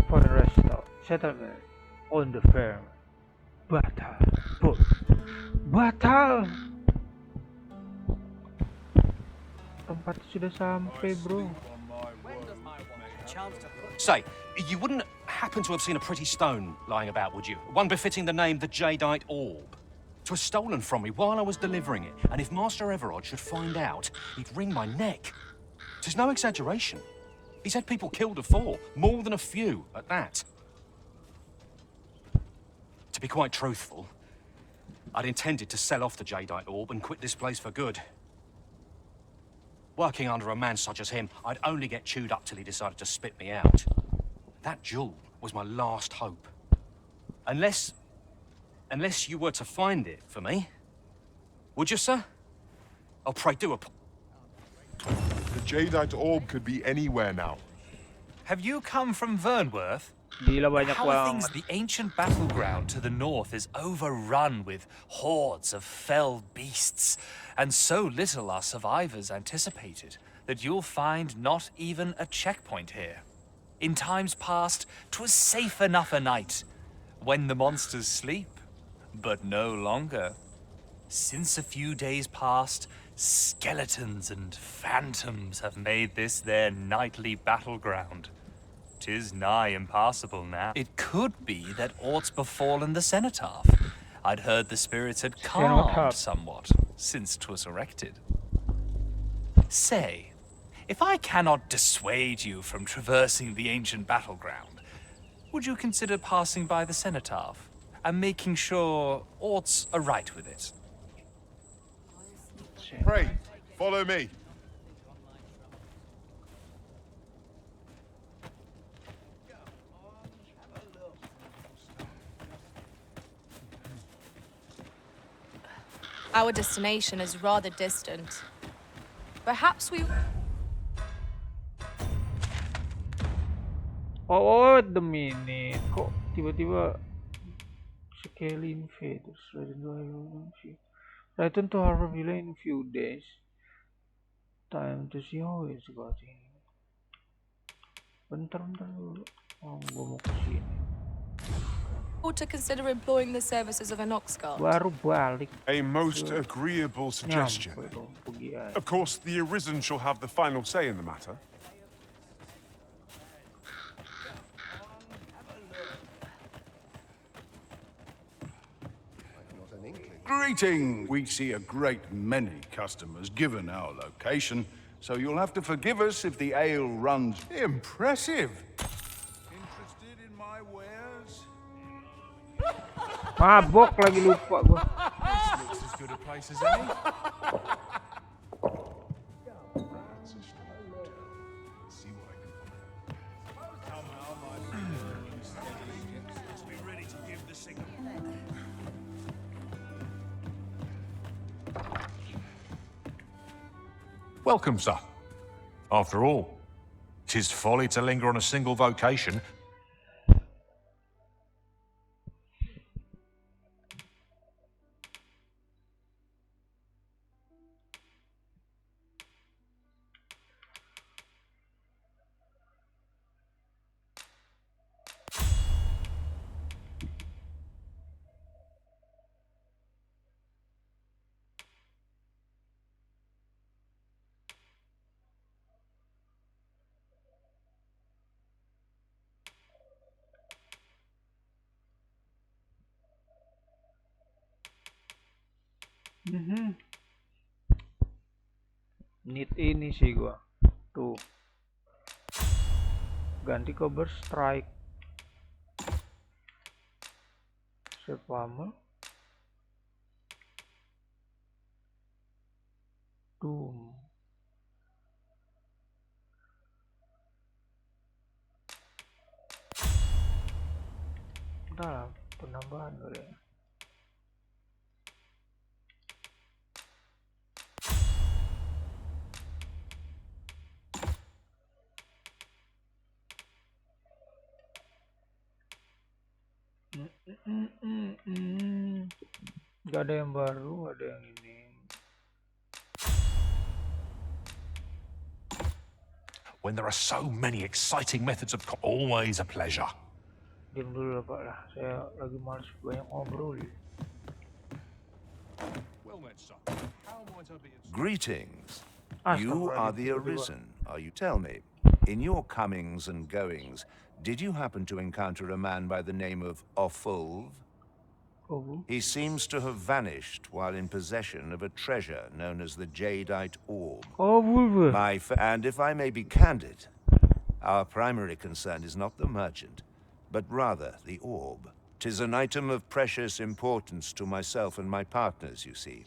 Foreign rest settlement on the farm. Batal. Tempat sudah sampai, bro. Say, you wouldn't happen to have seen a pretty stone lying about, would you? One befitting the name the Jadeite Orb. 'Twas stolen from me while I was delivering it, and if Master Everard should find out, he'd wring my neck. 'Tis no exaggeration. He's had people killed afore, more than a few at that. To be quite truthful, I'd intended to sell off the Jadeite Orb and quit this place for good. Working under a man such as him, I'd only get chewed up till he decided to spit me out. That jewel was my last hope. Unless you were to find it for me. Would you, sir? Oh, pray do. The Jadeite Orb could be anywhere now. Have you come from Vernworth? Gila banyak How are banget. things? The ancient battleground to the north is overrun with hordes of fell beasts, and so little are survivors anticipated that you'll find not even a checkpoint here. In times past, 'twas safe enough a night, when the monsters sleep, but no longer. Since a few days past, skeletons and phantoms have made this their nightly battleground. 'Tis nigh impassable now. It could be that aught's befallen the cenotaph. I'd heard the spirits had calmed somewhat since 'twas erected. Say, if I cannot dissuade you from traversing the ancient battleground, would you consider passing by the cenotaph and making sure aught's aright with it? Pray, follow me. Our destination is rather distant. Perhaps we... Oh, wait a minute. Kok tiba-tiba Scaly invaders return to Harbor Villa in few days. Time to see how it's going. Bentar dulu. Oh, gua mau kesini. to consider employing the services of an ox guard. Baru balik. A most agreeable suggestion. Of course, the Arisen shall have the final say in the matter. Greeting! We see a great many customers given our location, so you'll have to forgive us if the ale runs... Impressive! Interested in my wares? Mabok lagi lupa gua. This looks as good a place as any. Welcome, sir. After all, 'tis folly to linger on a single vocation. Need ini sih gua. Tuh. Ganti cover strike. Sepama. Doom. Udah lah, penambahan kali ya. Gak ada yang baru, ada yang ini. When there are so many exciting methods of always a pleasure. Diam dulu Pak lah, saya lagi males banyak ngobrol. Greetings. You are the Arisen, are you? Tell me, in your comings and goings, did you happen to encounter a man by the name of Ofulv? He seems to have vanished while in possession of a treasure known as the Jadeite Orb. And if I may be candid, our primary concern is not the merchant, but rather the orb. 'Tis an item of precious importance to myself and my partners, you see.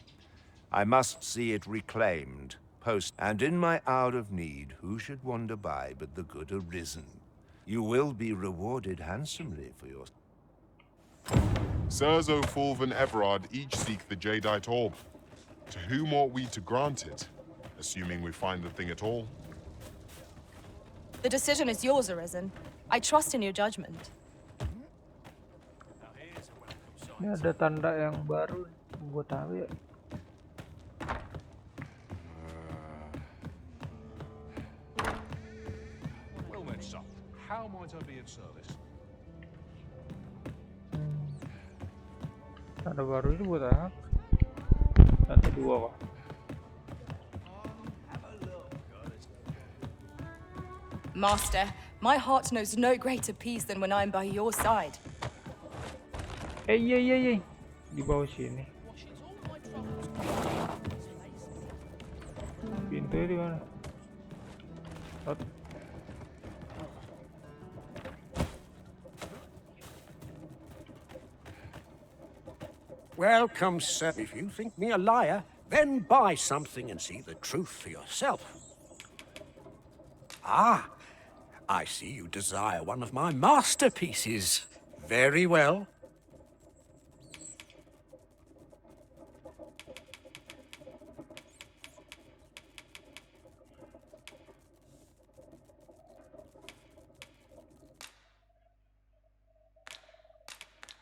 I must see it reclaimed, and in my hour of need, who should wander by but the good Arisen? You will be rewarded handsomely for your... Sirs O'Fulv and Everard each seek the Jadeite Orb. To whom ought we to grant it, assuming we find the thing at all? The decision is yours, Arisen. I trust in your judgment. Ini ada tanda yang baru, gua tahu ya. Well then, sir, how might I be of service? Tanda baru ini buat apa? Tanda dua kok. Master, my heart knows no greater peace than when I'm by your side. Iya. Di bawah sini. Pintunya di mana? Welcome, sir. If you think me a liar, then buy something and see the truth for yourself. Ah, I see you desire one of my masterpieces. Very well.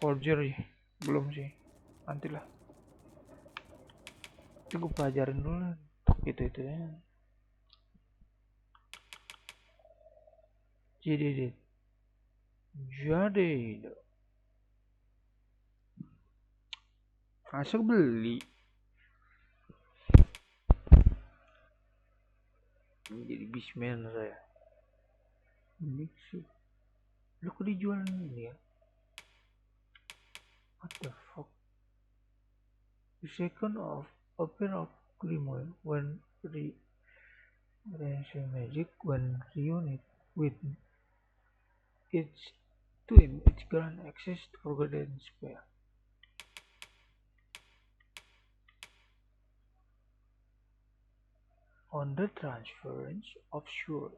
forgery belum sih, nantilah. Itu gue pelajarin dulu itu ya. Jadi asal beli jadi bisman saya ini sih. Lu kok dijual ini ya? What the fuck? The second of a pair of grimoire when magic when reunited with its twin, its grant access to forgotten spell. On the transference of soul.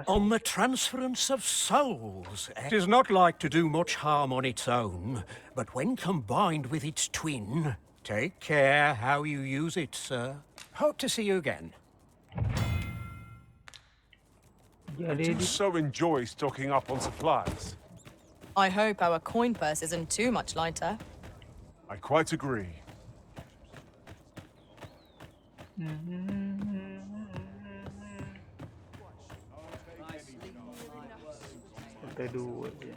On the transference of souls. It is not like to do much harm on its own, but when combined with its twin, take care how you use it, sir. Hope to see you again. I do so enjoy stocking up on supplies. I hope our coin purse isn't too much lighter. I quite agree. Kita dua aja.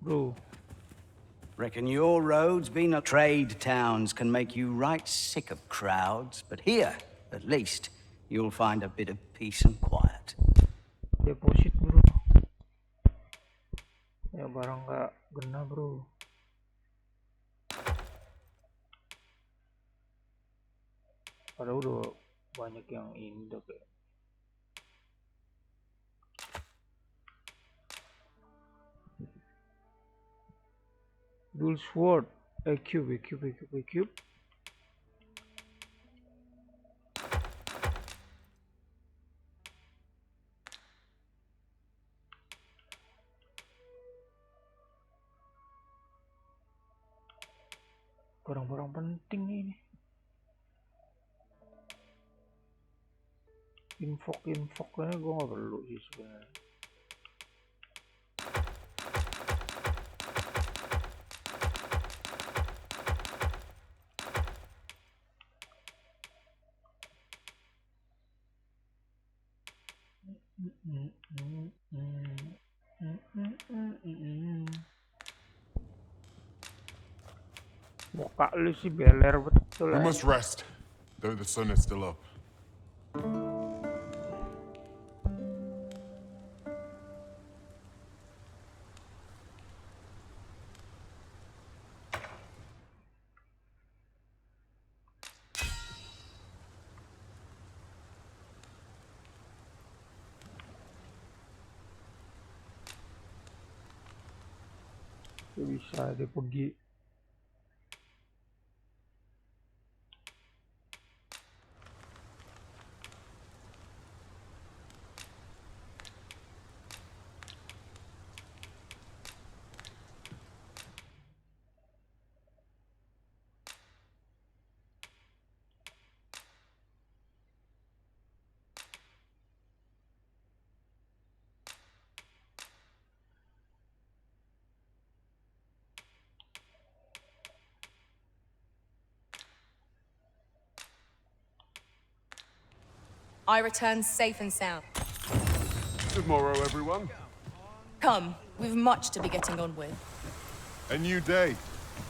Bro. Reckon your roads being a trade towns can make you right sick of crowds, but here, at least, you'll find a bit of peace and quiet. Deposit, bro. Ya barang nggak kena, bro. Padahal udah banyak yang ini udah kayak. Dual sword, a cube. Barang-barang penting ini. Infok-infoknya gue gak perlu sih sebenarnya. Muka lu sih beler betul. We must rest, though the sun is still up. Bisa dia pergi. I return safe and sound. Good morrow, everyone. Come, we've much to be getting on with. A new day,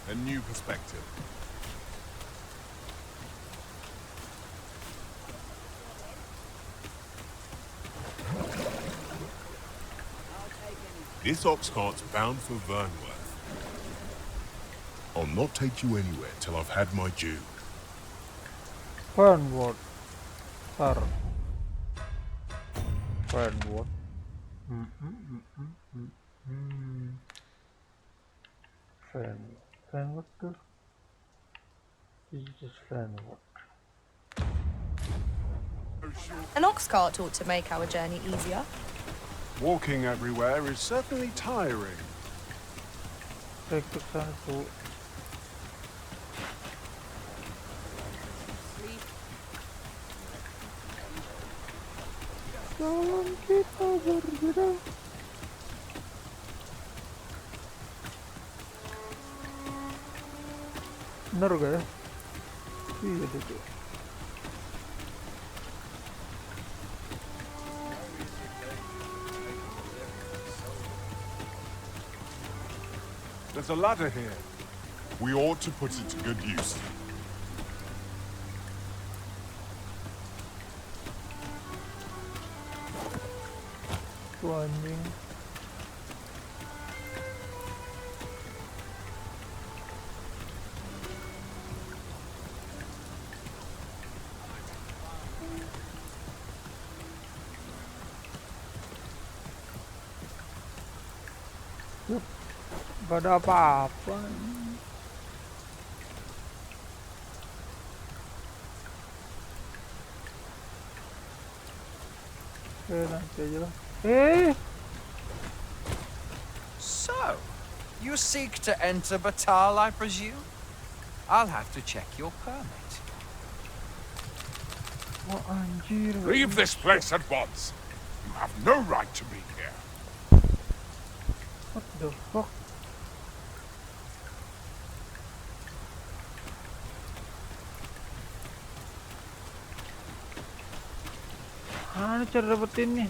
a new perspective. This ox cart's bound for Vernworth. I'll not take you anywhere till I've had my due. Vernworth. Vernworth. Vernworth tuh. This is just Vernworth. An ox cart ought to make our journey easier. Walking everywhere is certainly tiring. Take the transport. Jalan kita berbeda. Bener gak ya? Iya tuh. There's a ladder here. We ought to put it to good use. Tuh anjing. Gak ada apa-apa. Nanti aja lah. So, you seek to enter Batal, I presume? I'll have to check your permit. Oh, anjir. Leave this place at once. You have no right to be here. What the fuck? Mana cara dapetinnya?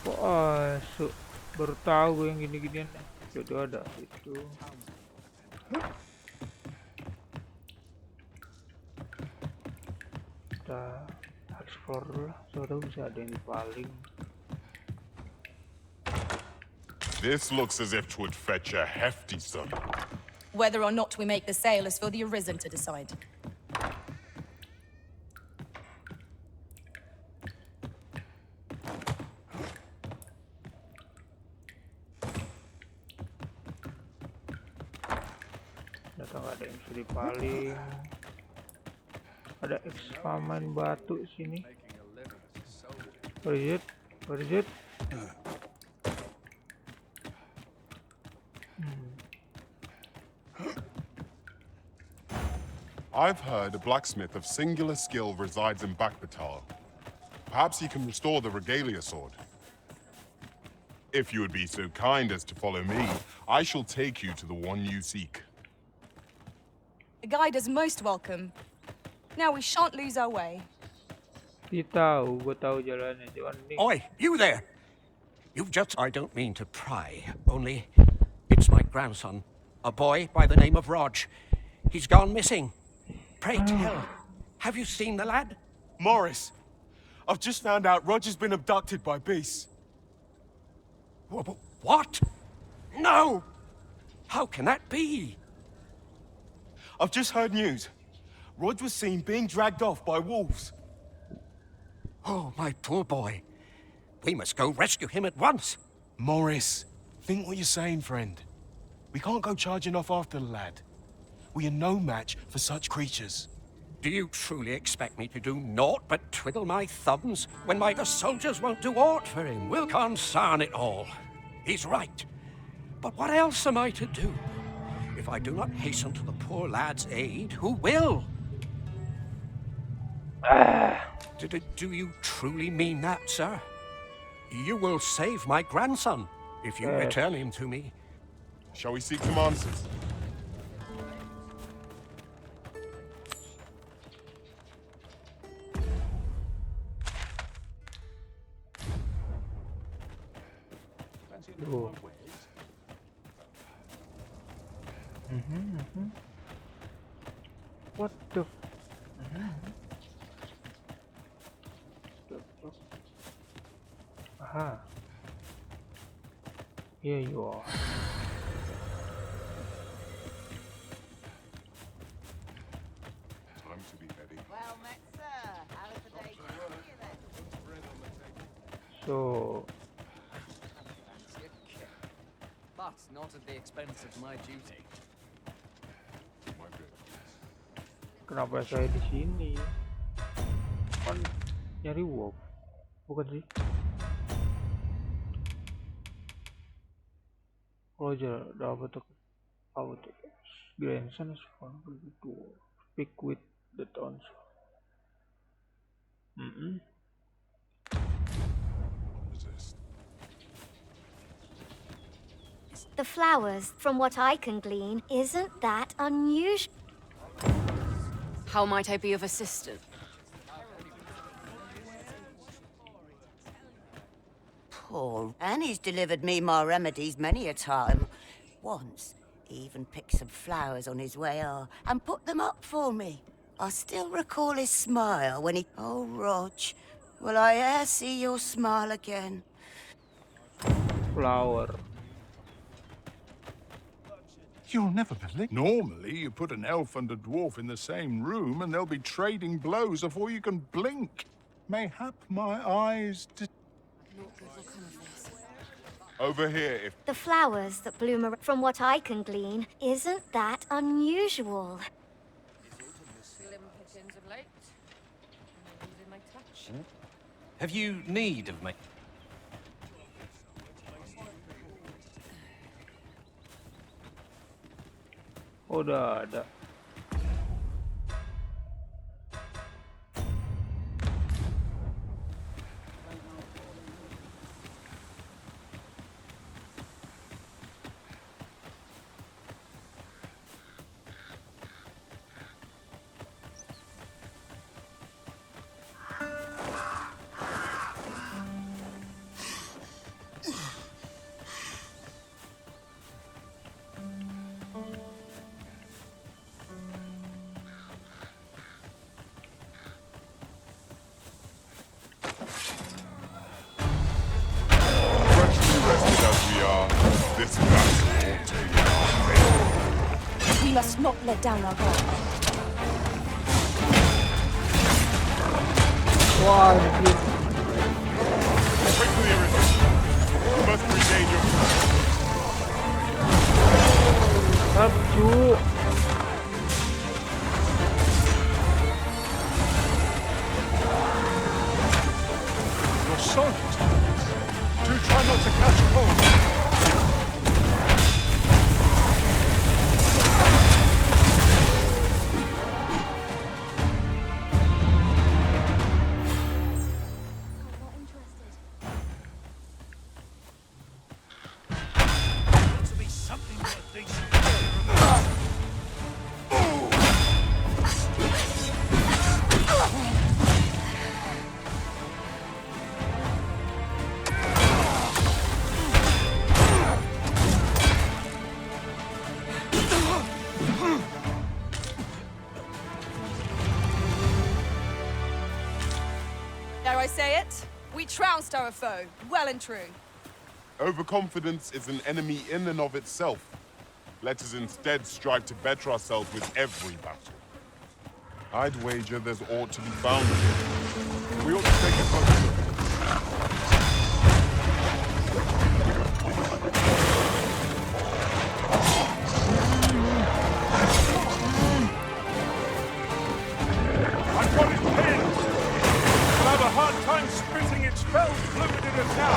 Kok asuk? Baru tahu gue yang gini-ginian. Jadi ada itu. Kita explore dulu lah. Soalnya bisa ada yang paling. This looks as if it would fetch a hefty sum. Whether or not we make the sale is for the Arisen to decide. Datang ada yang sudah paling. Ada eksperimen batu sini. Where is it? Where is it? I've heard a blacksmith of singular skill resides in Bakbatal. Perhaps he can restore the regalia sword. If you would be so kind as to follow me, I shall take you to the one you seek. The guide is most welcome. Now we shan't lose our way. Dia tahu, gue tahu jalannya. Cuman nih. Oi, you there! You've just... I don't mean to pry, only it's my grandson, a boy by the name of Rog. He's gone missing. Pray tell, have you seen the lad? Morris, I've just found out Roger's been abducted by beasts. What? No! How can that be? I've just heard news. Rog was seen being dragged off by wolves. Oh, my poor boy. We must go rescue him at once. Morris, think what you're saying, friend. We can't go charging off after the lad. We are no match for such creatures. Do you truly expect me to do naught but twiddle my thumbs when the soldiers won't do aught for him? We'll concern it all. He's right. But what else am I to do? If I do not hasten to the poor lad's aid, who will? Do you truly mean that, sir? You will save my grandson if you return him to me. Shall we seek some answers? Oh. What the? Aha. Here you are. Time to be ready. Well met, sir. How is the day going for you then? So. But not at the expense of my duty. Kenapa saya di sini? Kan nyari wolf, bukan sih? Roger, dapat tuh. grandson is vulnerable to speak with the townsfolk. The flowers, from what I can glean, isn't that unusual. How might I be of assistance? Poor Annie's delivered me my remedies many a time. Once, he even picked some flowers on his way and put them up for me. I still recall his smile when he... Oh, Rog, will I e'er see your smile again? Flower. You'll never believe. Normally, you put an elf and a dwarf in the same room and they'll be trading blows before you can blink. Mayhap my eyes... Over here, if... The flowers that bloom from what I can glean, isn't that unusual. Have you need of me? Udah ada. We must not let down our guard. Wah, Quickly, Iris. You must regain your... Up, cu. You're soaked. Do try not to catch cold. Dare I say it? We trounced our foe, well and true. Overconfidence is an enemy in and of itself. Let us instead strive to better ourselves with every battle. I'd wager there's aught to be found here. We ought to take a closer look. I've got it pinned! I'll have a hard time spitting its spells fluid in us now!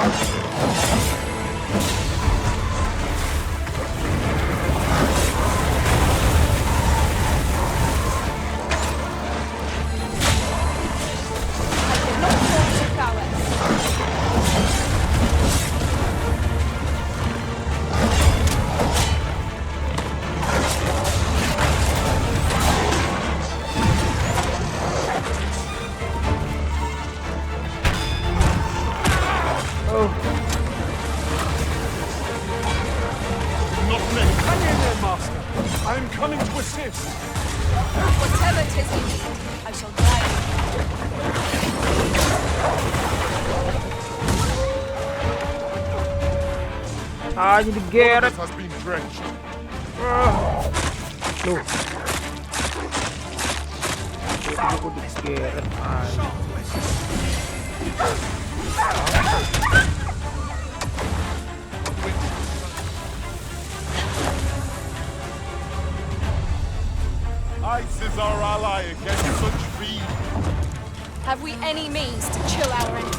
I am coming to assist. Whatever 'tis you need, I shall guide you. Ah, jadi geret. Has been drenched. Loh. Aku digeret. Ice is our ally against such speed. Have we any means to chill our enemies?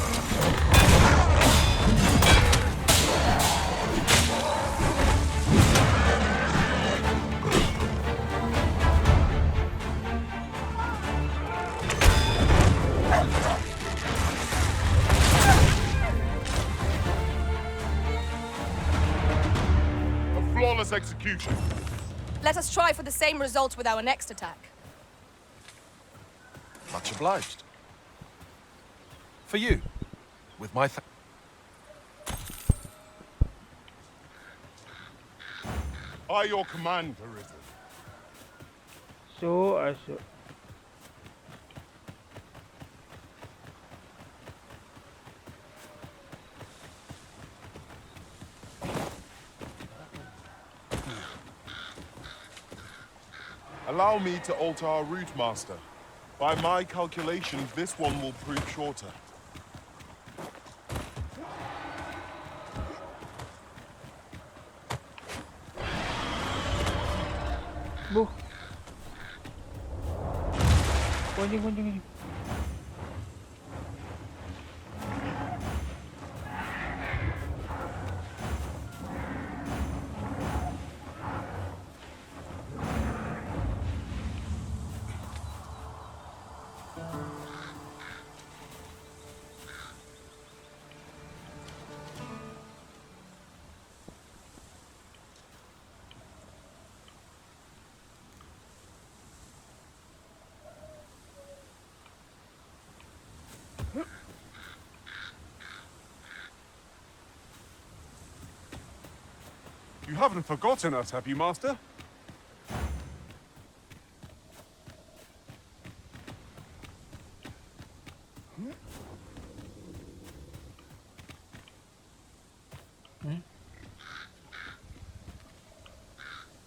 execution. Let us try for the same result with our next attack. Much obliged. For you, with my By your command, Arisen. So, Allow me to alter our route, Master. By my calculations, this one will prove shorter. Bu. Kunjung. You haven't forgotten us, have you, Master?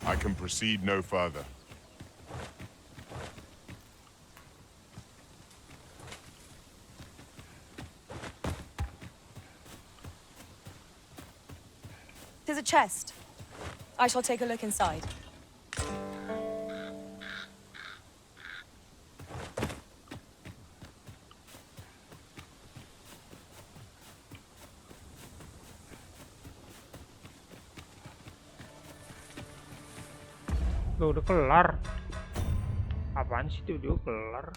I can proceed no further. There's a chest. I shall take a look inside. Loh, udah kelar. Apaan sih itu? Udah kelar.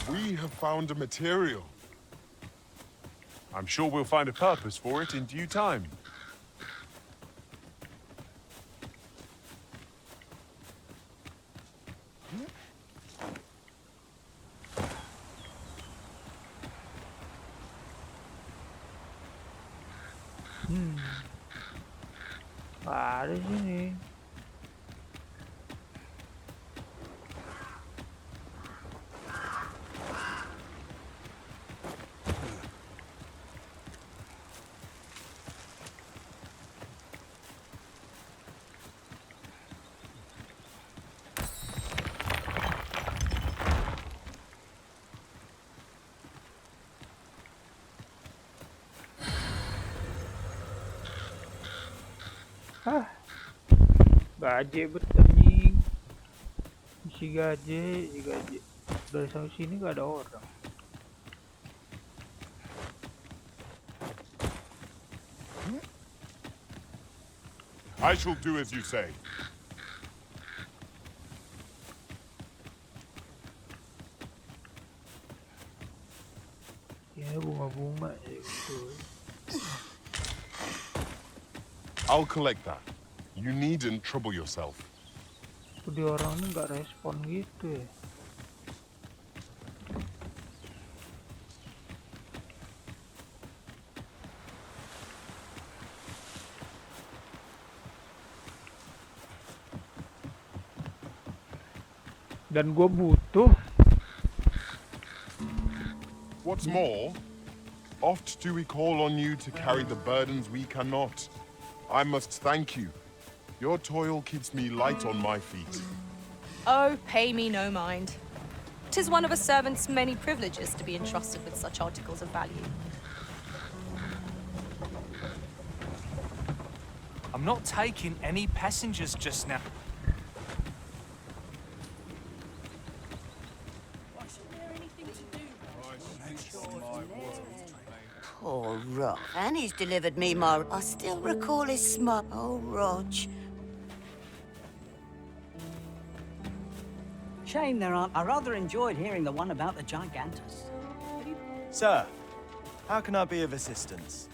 We have found a material. I'm sure we'll find a purpose for it in due time. Ada sini. Hah, gaje bertanding, si gaje. Dari sampai sini gak ada orang. I shall do as you say. Ya bunga-bunga gitu. I'll collect that. You needn't trouble yourself. Dia orang ini nggak respon gitu ya. Dan gue butuh. What's more, oft do we call on you to carry the burdens we cannot. I must thank you. Your toil keeps me light on my feet. Oh, pay me no mind. 'Tis one of a servant's many privileges to be entrusted with such articles of value. I'm not taking any passengers just now. Poor Rog. And he's delivered me my... I still recall his smile. Oh, Rog. Shame there aren't. I rather enjoyed hearing the one about the Gigantus. Sir, how can I be of assistance?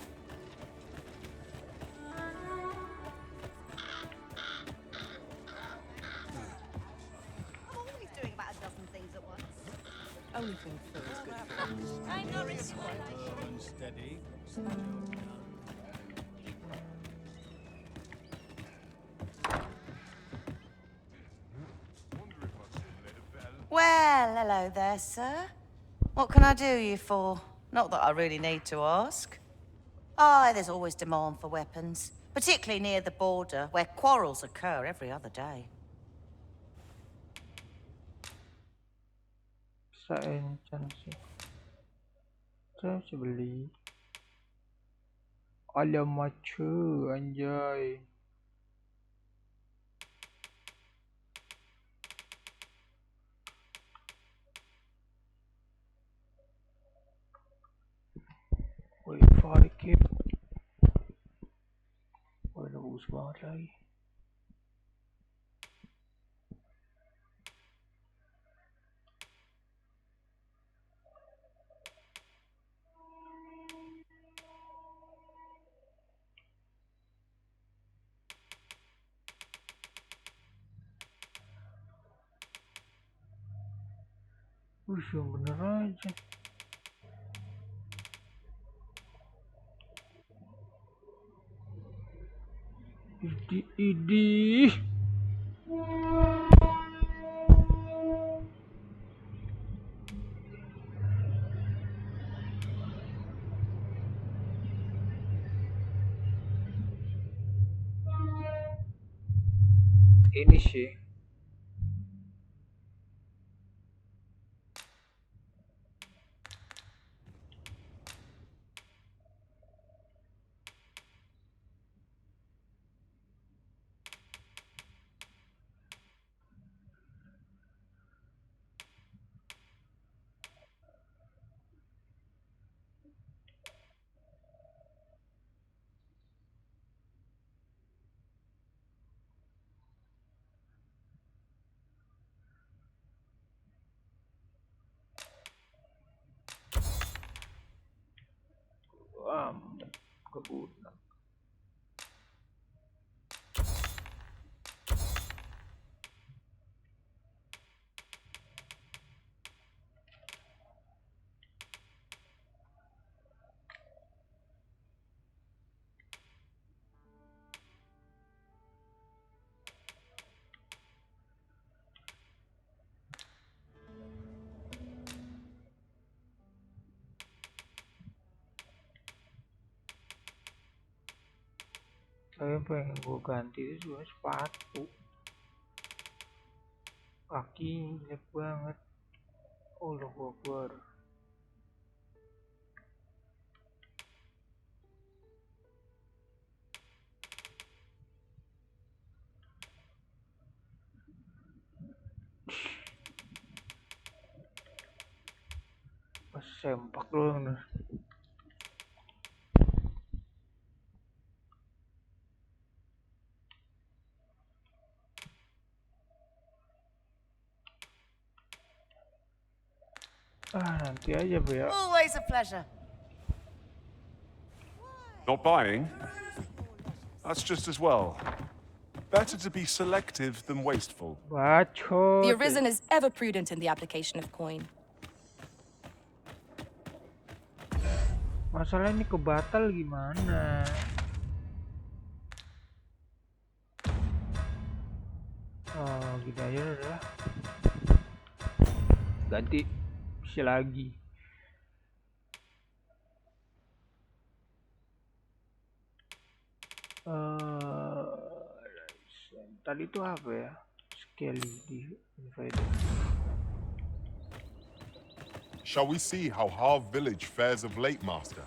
Always doing about a dozen things at once. Only thing Phil is good for. I know it's right. Steady. Well, hello there, sir. What can I do you for? Not that I really need to ask. Aye, there's always demand for weapons, particularly near the border, where quarrels occur every other day. Bisa enchant sih. Saya bisa beli. Ada macu, anjay. Wih, fire keep. Wih, bagus banget lagi. Wih, yang bener aja. Idih. Ini sih. Kebun. Saya pengen gue ganti itu sebenarnya sepatu. Kaki jelek banget. Oh, lo Akbar. Pas sempak doang nih. Nanti aja, Bu ya. Always a pleasure. Not buying? That's just as well. Better to be selective than wasteful. Bacot. The Arisen is ever prudent in the application of coin. Masalah ini kebatal gimana? Oh, gini aja udah. Ganti isi lagi. Tadi itu apa ya? Skelly di Invader. Shall we see how Harv village fares of late, Master?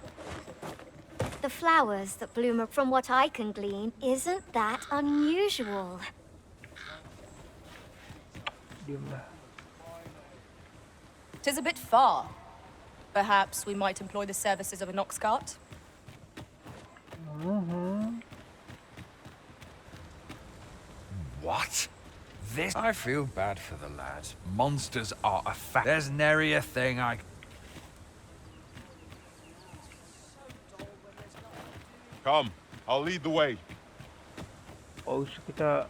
the flowers that bloom, from what I can glean, isn't that unusual. Tis a bit far. Perhaps we might employ the services of an ox cart? What? This? I feel bad for the lad. Monsters are a fact. There's nary a thing I... Come, I'll lead the way. Oh, kita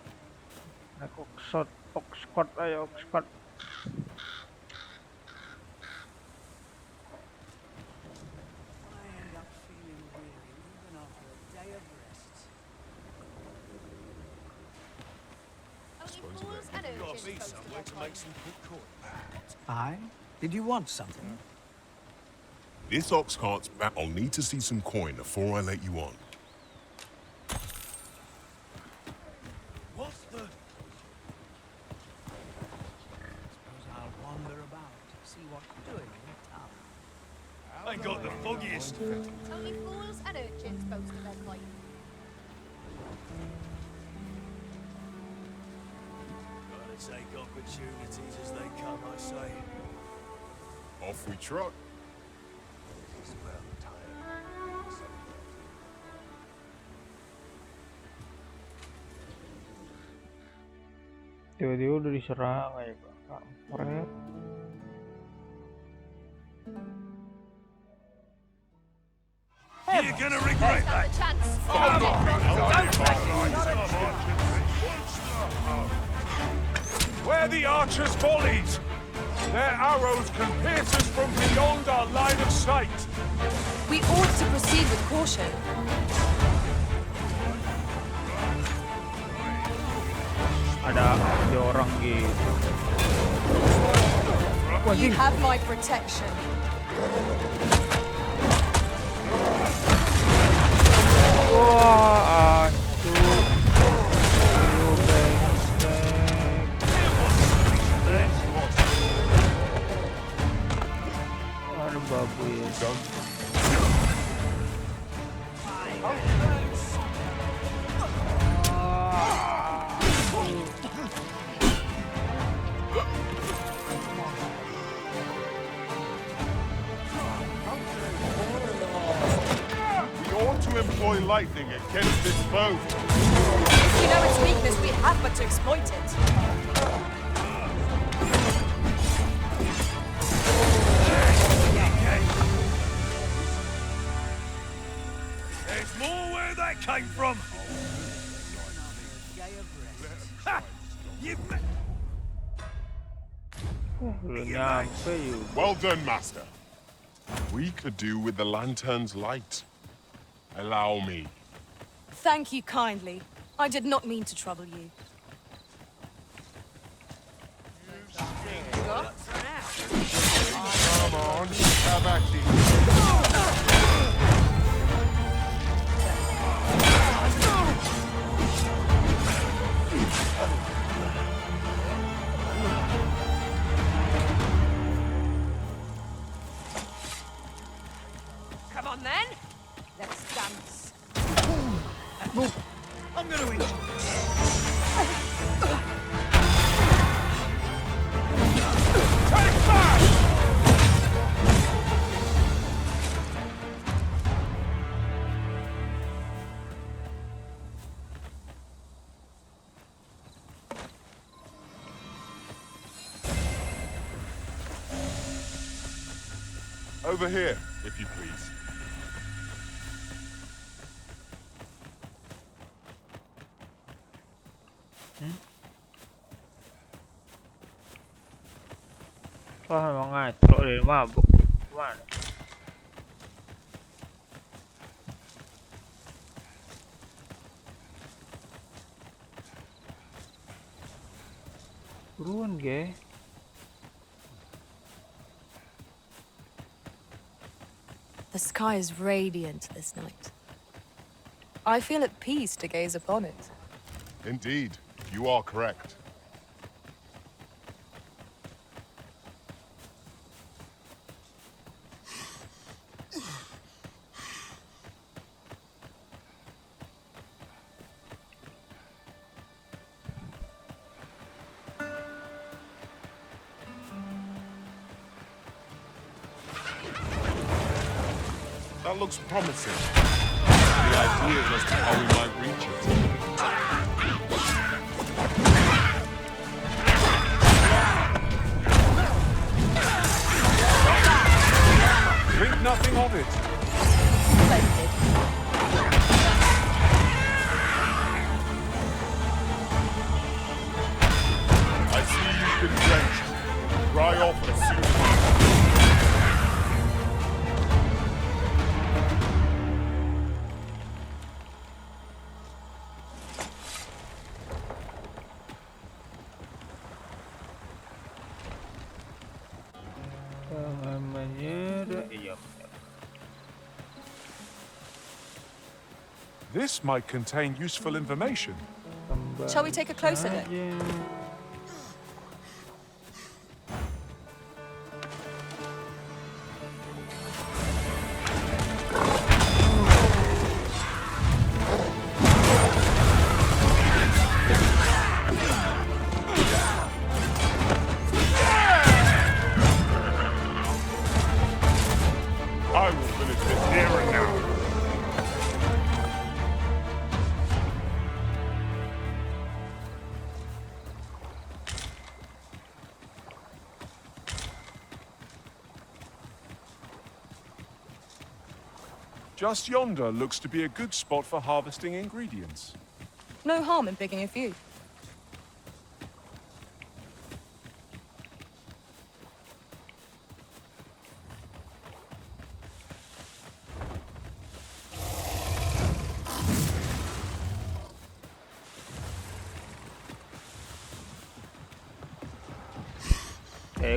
naik Oxford ayo Oxford. Aye? Did you want something? This ox cart's back. I'll need to see some coin before I let you on. What's the... Suppose I'll wander about, see what's doing in town. I got the foggiest. Only fools and urchins boast of their coin. Gotta take opportunities as they come, I say. Off we trot. Tiba-tiba udah diserang kayak kampret. You're gonna regret that. Where the archers' volleys? Their arrows can pierce us from beyond our line of sight. We ought to proceed with caution. Ada orang gitu. You have my protection. Wah, aduh. Ada babu ya. To employ lightning against its foe. If we know its weakness, we have but to exploit it. There's more where that came from. Ha! You... Well done, Master. We could do with the lantern's light. Allow me. Thank you kindly. I did not mean to trouble you. Come on, have at you. Come on then. Let's dance. I'm gonna eat you. Take that! Over here, if you please. Wah, emang ngaco deh, mabuk. Gimana? Buruan, ge. The sky is radiant this night. I feel at peace to gaze upon it. Indeed, you are correct. That looks promising. The ideas as to how we might reach it. Think nothing of it. I see you've been drenched. Dry off as soon as possible. This might contain useful information. Shall we take a closer look? I will finish this here and now. Just yonder looks to be a good spot for harvesting ingredients. No harm in picking a few.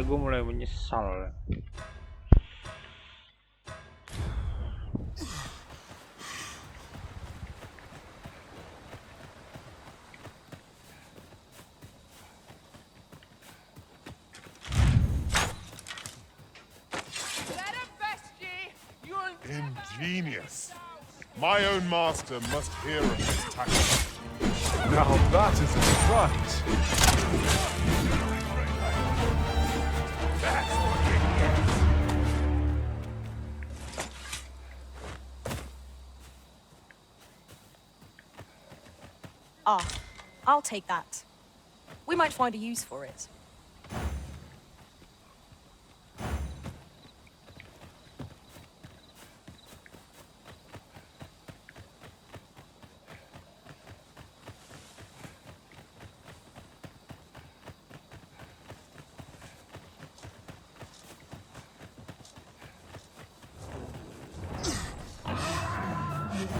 Gue mulai menyesal. Ingenious. My own master must hear of this tactic. Now that is a surprise. That's what you get. Ah, I'll take that. We might find a use for it.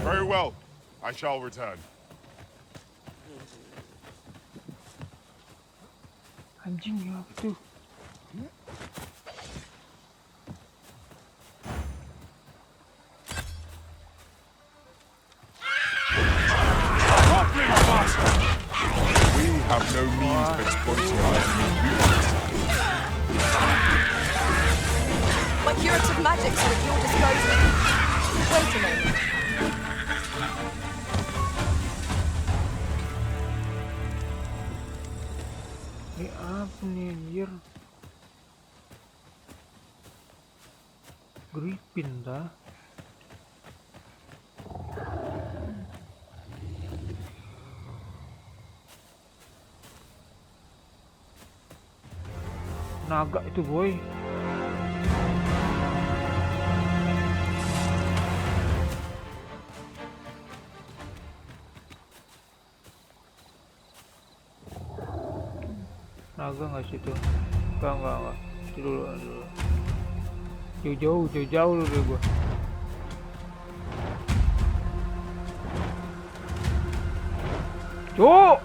Very well. I shall return. Anjing ya itu. We have no means of exploiting our weakness. My curative magic's at your disposal. Wait a moment. Ini apa nih anjir? Gripin dah. Naga itu boy. Naga nggak situ? Enggak. Itu dulu. Jauh dulu deh gua. Cuk!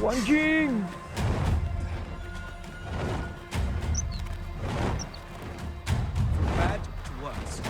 Anjing! Bad works.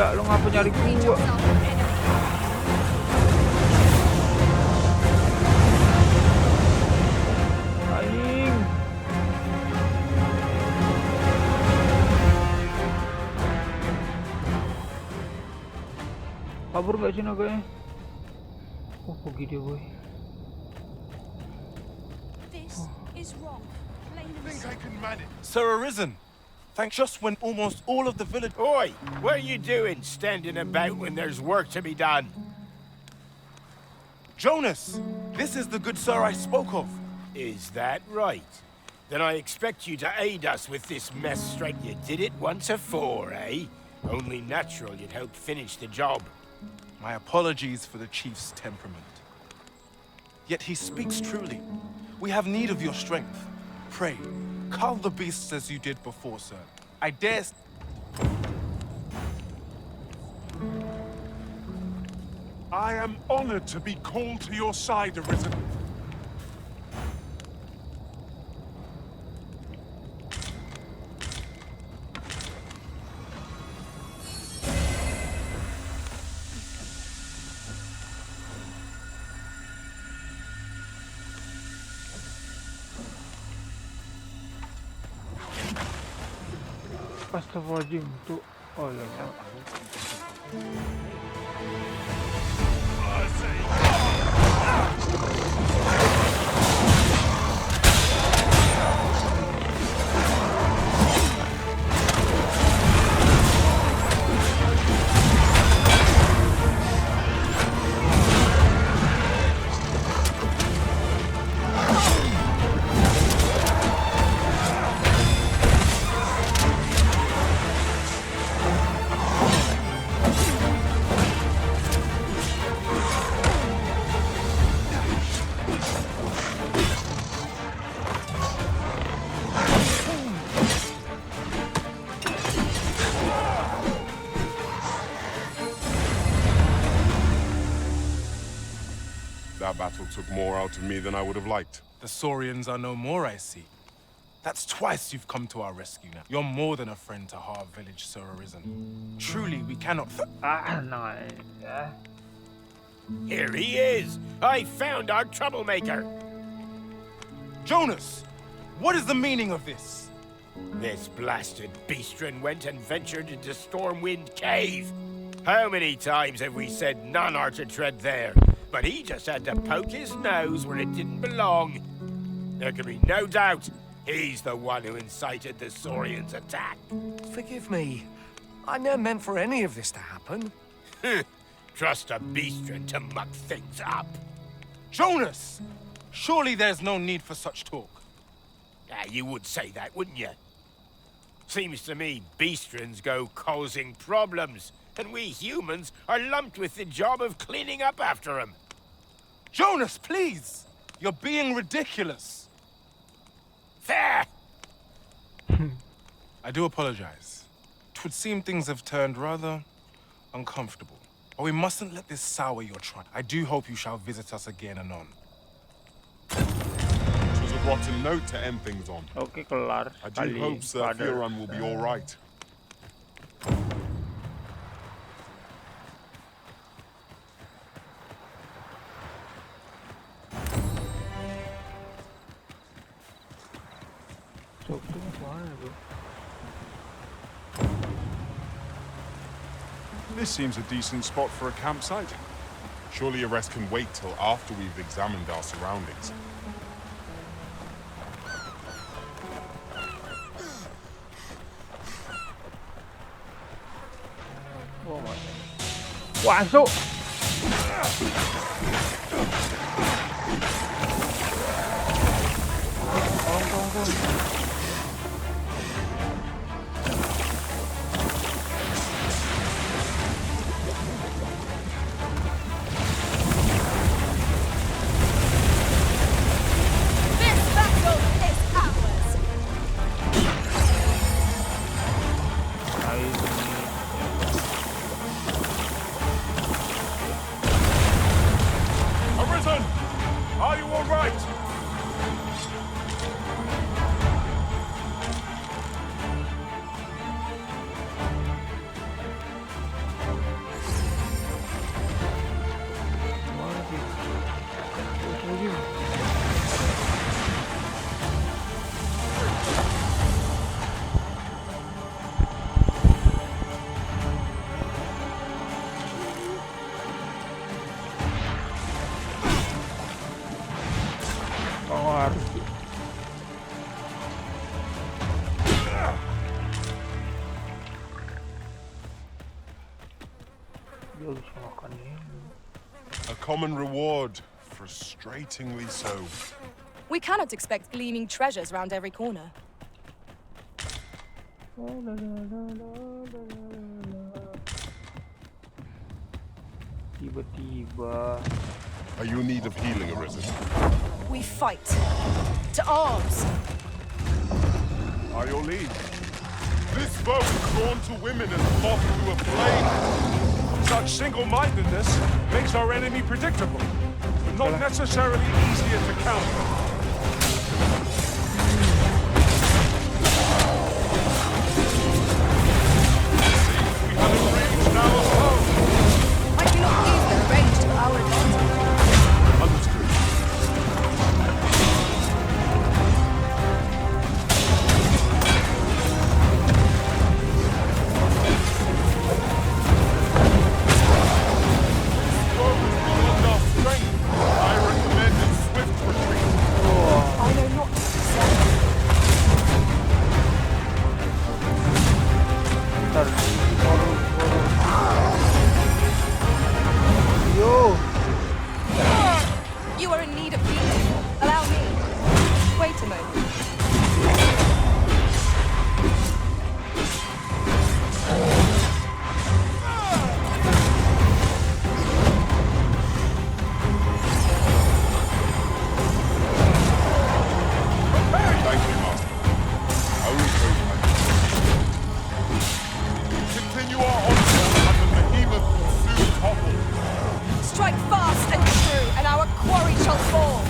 Gila, lo ngapa nyari gua? Anjing. Kabur gak sih naganya? Oh, pergi dia, boy. This is wrong. Plain and Think I simple. can manage? Sir Arisen. Thanks just when almost all of the village... Oi! What are you doing standing about when there's work to be done? Jonas! This is the good sir I spoke of. Is that right? Then I expect you to aid us with this mess straight. You did it once afore, eh? Only natural you'd help finish the job. My apologies for the chief's temperament. Yet he speaks truly. We have need of your strength. Pray, cull the beasts as you did before, sir. I dare... I am honored to be called to your side, Arisen. Astagfirullahaladzim tuh. Oh ya. That battle took more out of me than I would have liked. The Saurians are no more, I see. That's twice you've come to our rescue now. You're more than a friend to Har Village, Sir Arisen. Truly, we cannot... No. Here he is! I found our troublemaker! Jonas! What is the meaning of this? This blasted beastren went and ventured into Stormwind Cave. How many times have we said none are to tread there? But he just had to poke his nose where it didn't belong. There can be no doubt he's the one who incited the Saurians' attack. Forgive me. I never meant for any of this to happen. Trust a beastren to muck things up. Jonas! Surely there's no need for such talk. You would say that, wouldn't you? Seems to me beastrens go causing problems, and we humans are lumped with the job of cleaning up after them. Jonas, please! You're being ridiculous. Fair! I do apologize. It would seem things have turned rather uncomfortable. But we mustn't let this sour your trust. I do hope you shall visit us again anon. It was a rotten note to end things on. Oke, kelar. I do hope Sir Furon will be all right. This seems a decent spot for a campsite. Surely a rest can wait till after we've examined our surroundings. Masuk. A common reward, frustratingly so. We cannot expect gleaming treasures round every corner. Tiba-tiba. Are you in need of healing, Arisen? We fight. To arms! By your leave. This foe is drawn to women and moth to a flame. Such single-mindedness makes our enemy predictable, but not necessarily easier to counter. We have enraged now as well. I do not use their range to our advantage. Understood. You are in need of healing. Allow me. Wait a moment. Thank you, Master. I will continue our onslaught and the behemoth will soon topple. Strike fast and true, and our quarry shall fall.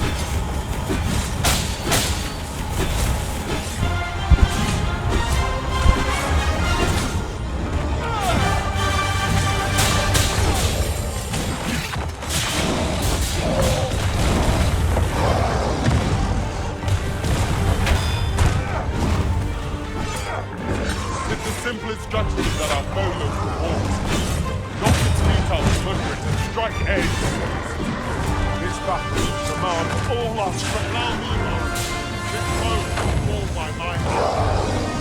It's the simplest strategy that our foe looks for. Knock its feet out, push it, and strike edge. This battle demands all our strength. Allow me, Master. This foe will fall by my hand.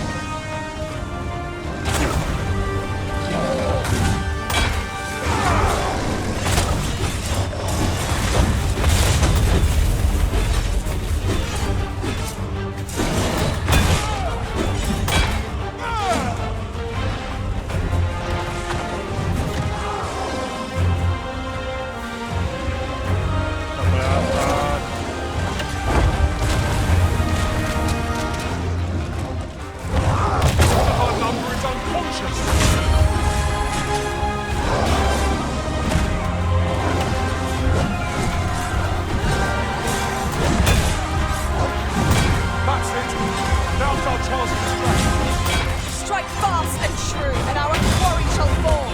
Our number is unconscious. That's it. Now's our chance to strike. Strike fast and true, and our quarry shall fall.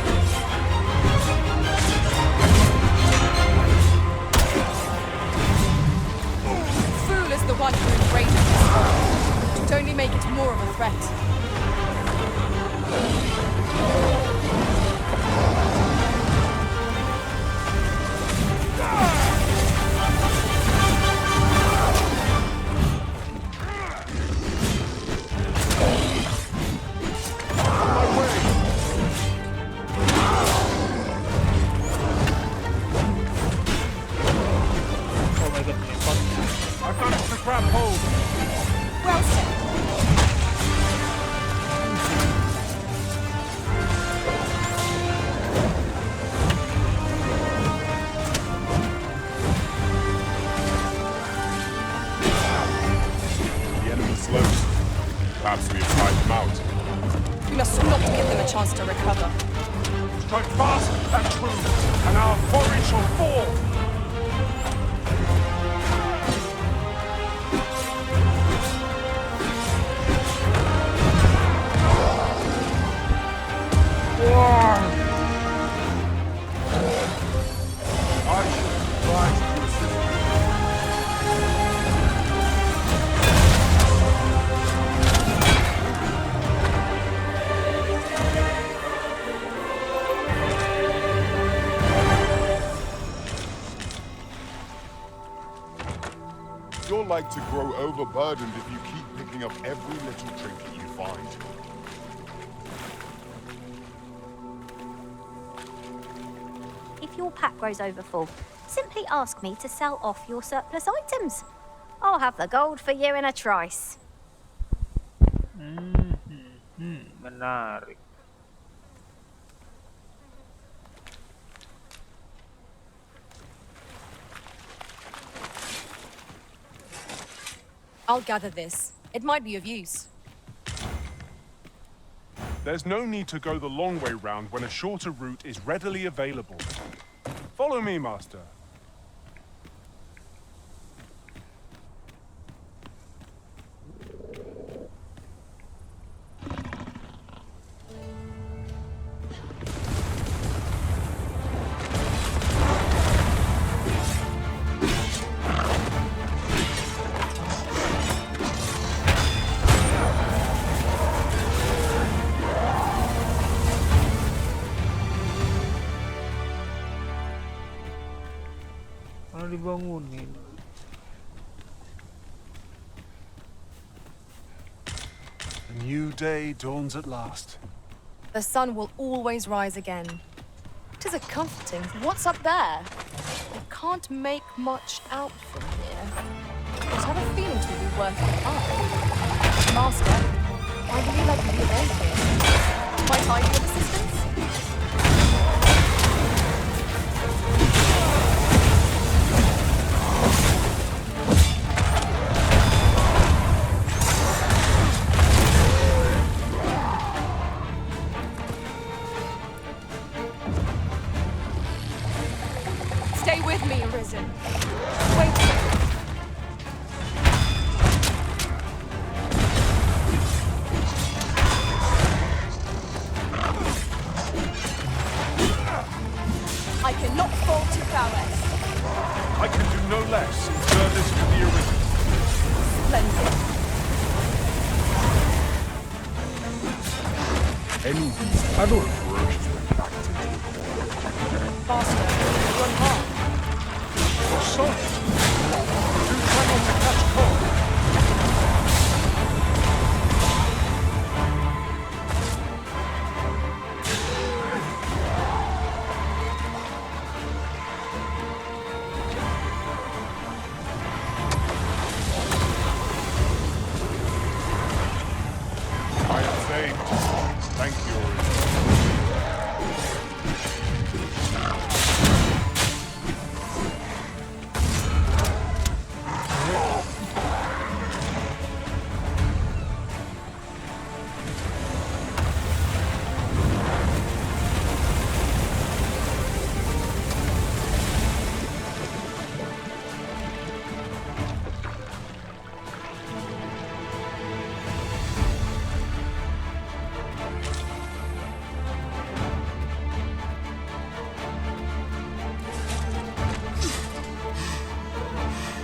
Fool is the one who enrages this foe. It would only make it more of a threat. I've managed to grab hold. Well said. The enemy slows. Perhaps we have tied them out. We must not give them a chance to recover. Strike fast and true, and our quarry shall fall. I should rise to assist. You're like to grow overburdened if you keep picking up every little trinket you find. if your pack grows over full, simply ask me to sell off your surplus items. I'll have the gold for you in a trice. Menarik. I'll gather this. It might be of use. There's no need to go the long way round when a shorter route is readily available. Follow me, Master. Dibangunin. A new day dawns at last. The sun will always rise again. Tis a comforting. What's up there? I can't make much out from here. I have a feeling it will be worth the time. Master, I really like to be alone here. Might I be of assistance? Stay with me, Arisen. Wait. I cannot fall to prowess. I can do no less in service to the Arisen. Splendid. I don't rush back to Faster. Run hard. So, do try not to catch cold. I am saved. Thank you,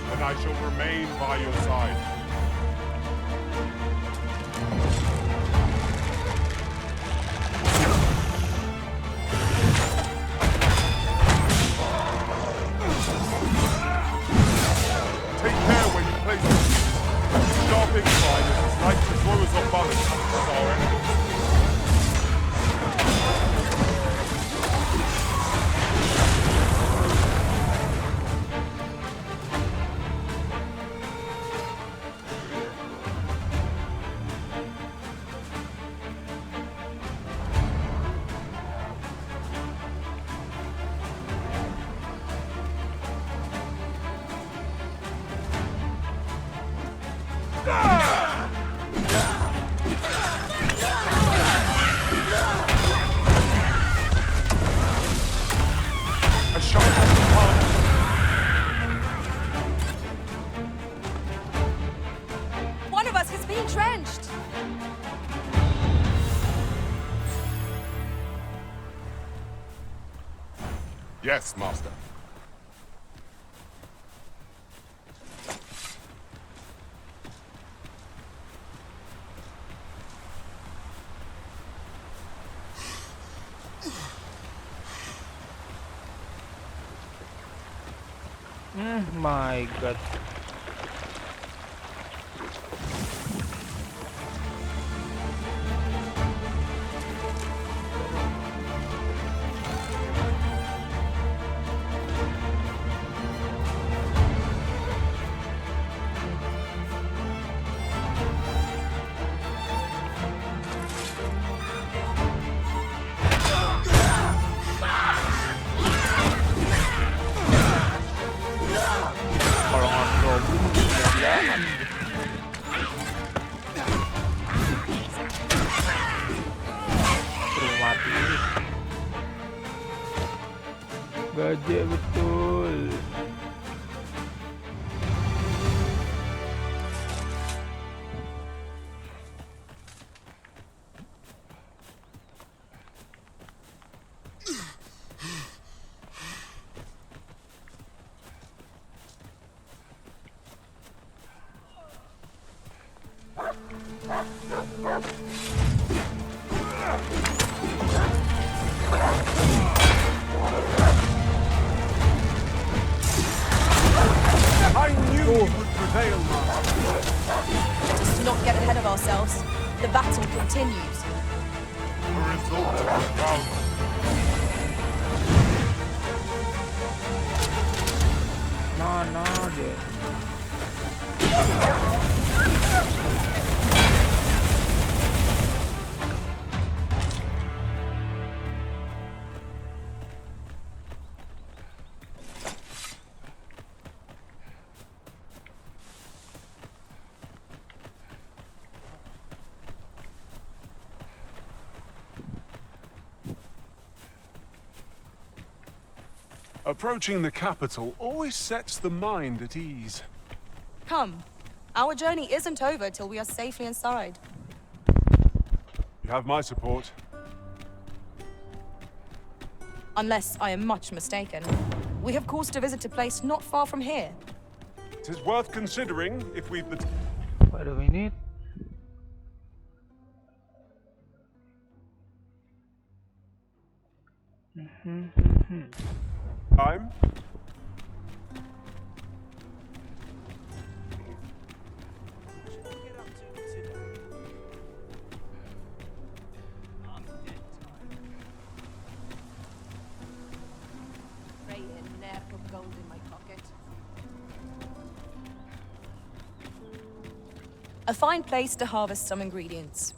and I shall remain by your side. Take care when you place the sharp incline is as like to throw us off balance as our enemies. A sharp command. One of us has been drenched. Yes, Master. My God. Gajah betul. I knew you would prevail, Master. Let us not get ahead of ourselves. The battle continues. The result of the battle. Mana dia? Approaching the capital always sets the mind at ease. Come. Our journey isn't over till we are safely inside. You have my support. Unless I am much mistaken. We have cause to visit a place not far from here. It is worth considering if we've the... Wait a minute. Time? Gold in my pocket. A fine place to harvest some ingredients.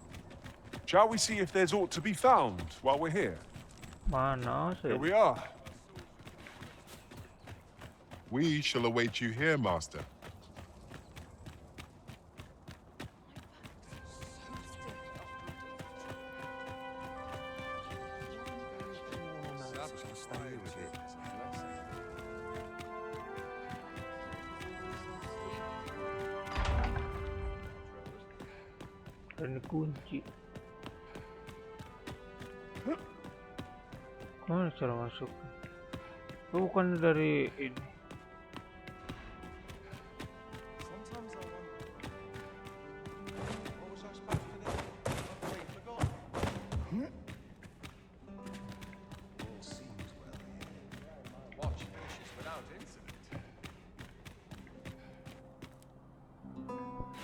Shall we see if there's aught to be found while we're here? Mana Here we are. We shall await you here, Master. Ini kunci. Mana cara masuk? Oh, bukan dari ini.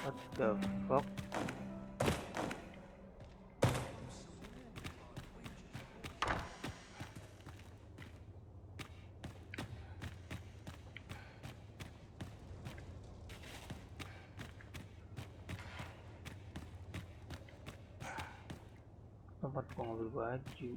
What the fuck? Tempat gua ngambil baju.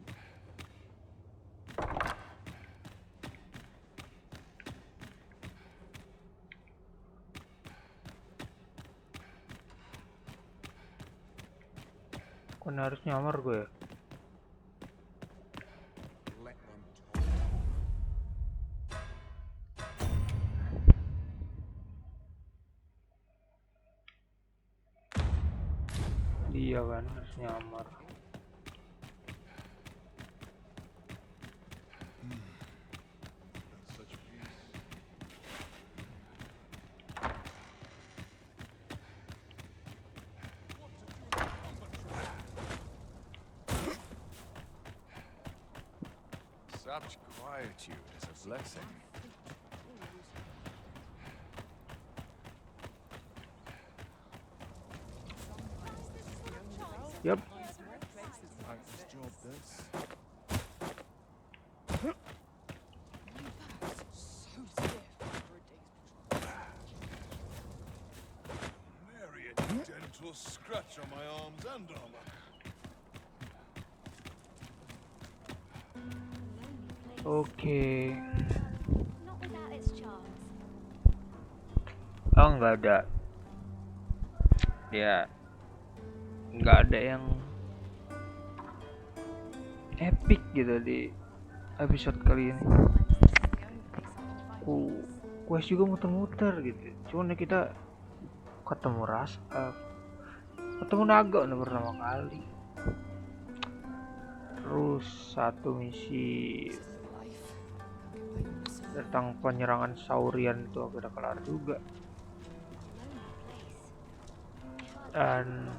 Kok harus nyamar gue ya? Iya kan harus nyamar. Such quietude is a blessing. Yep. Nary a dent or scratch on my arms and armor. Oke. Not without its charms. Oh, nggak ada. Ya, nggak ada yang epic gitu di episode kali ini. quest juga muter-muter gitu. Cuman kita ketemu ketemu naga nih pertama kali. Terus satu misi tentang penyerangan Saurian itu udah kelar juga. Dan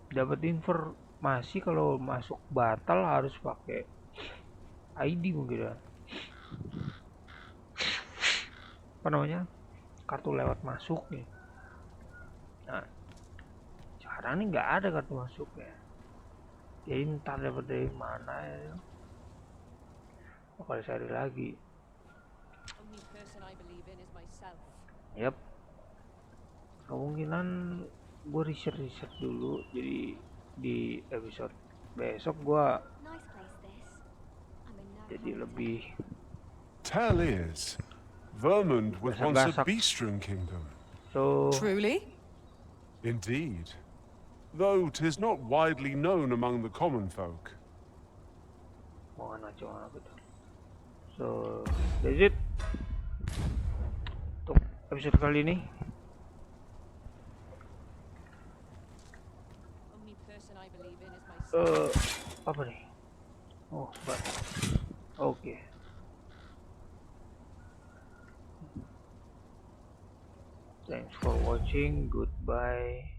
dapat informasi kalau masuk batal harus pakai ID mungkin ya. Apa namanya? Kartu lewat masuk nih. Nah, sekarang ini nggak ada kartu masuknya. Jadi entah dapat dari mana ya. Bakal cari lagi. Yap. Kemungkinan gue riset dulu. Jadi di episode besok gue jadi lebih. Tell is, Vermund was once a beastren kingdom. So truly? Indeed. Though 'tis not widely known among the common folk. So, that's it untuk episode kali ini. Apa nih? Oh, sebentar. Oke. Thanks for watching. Goodbye.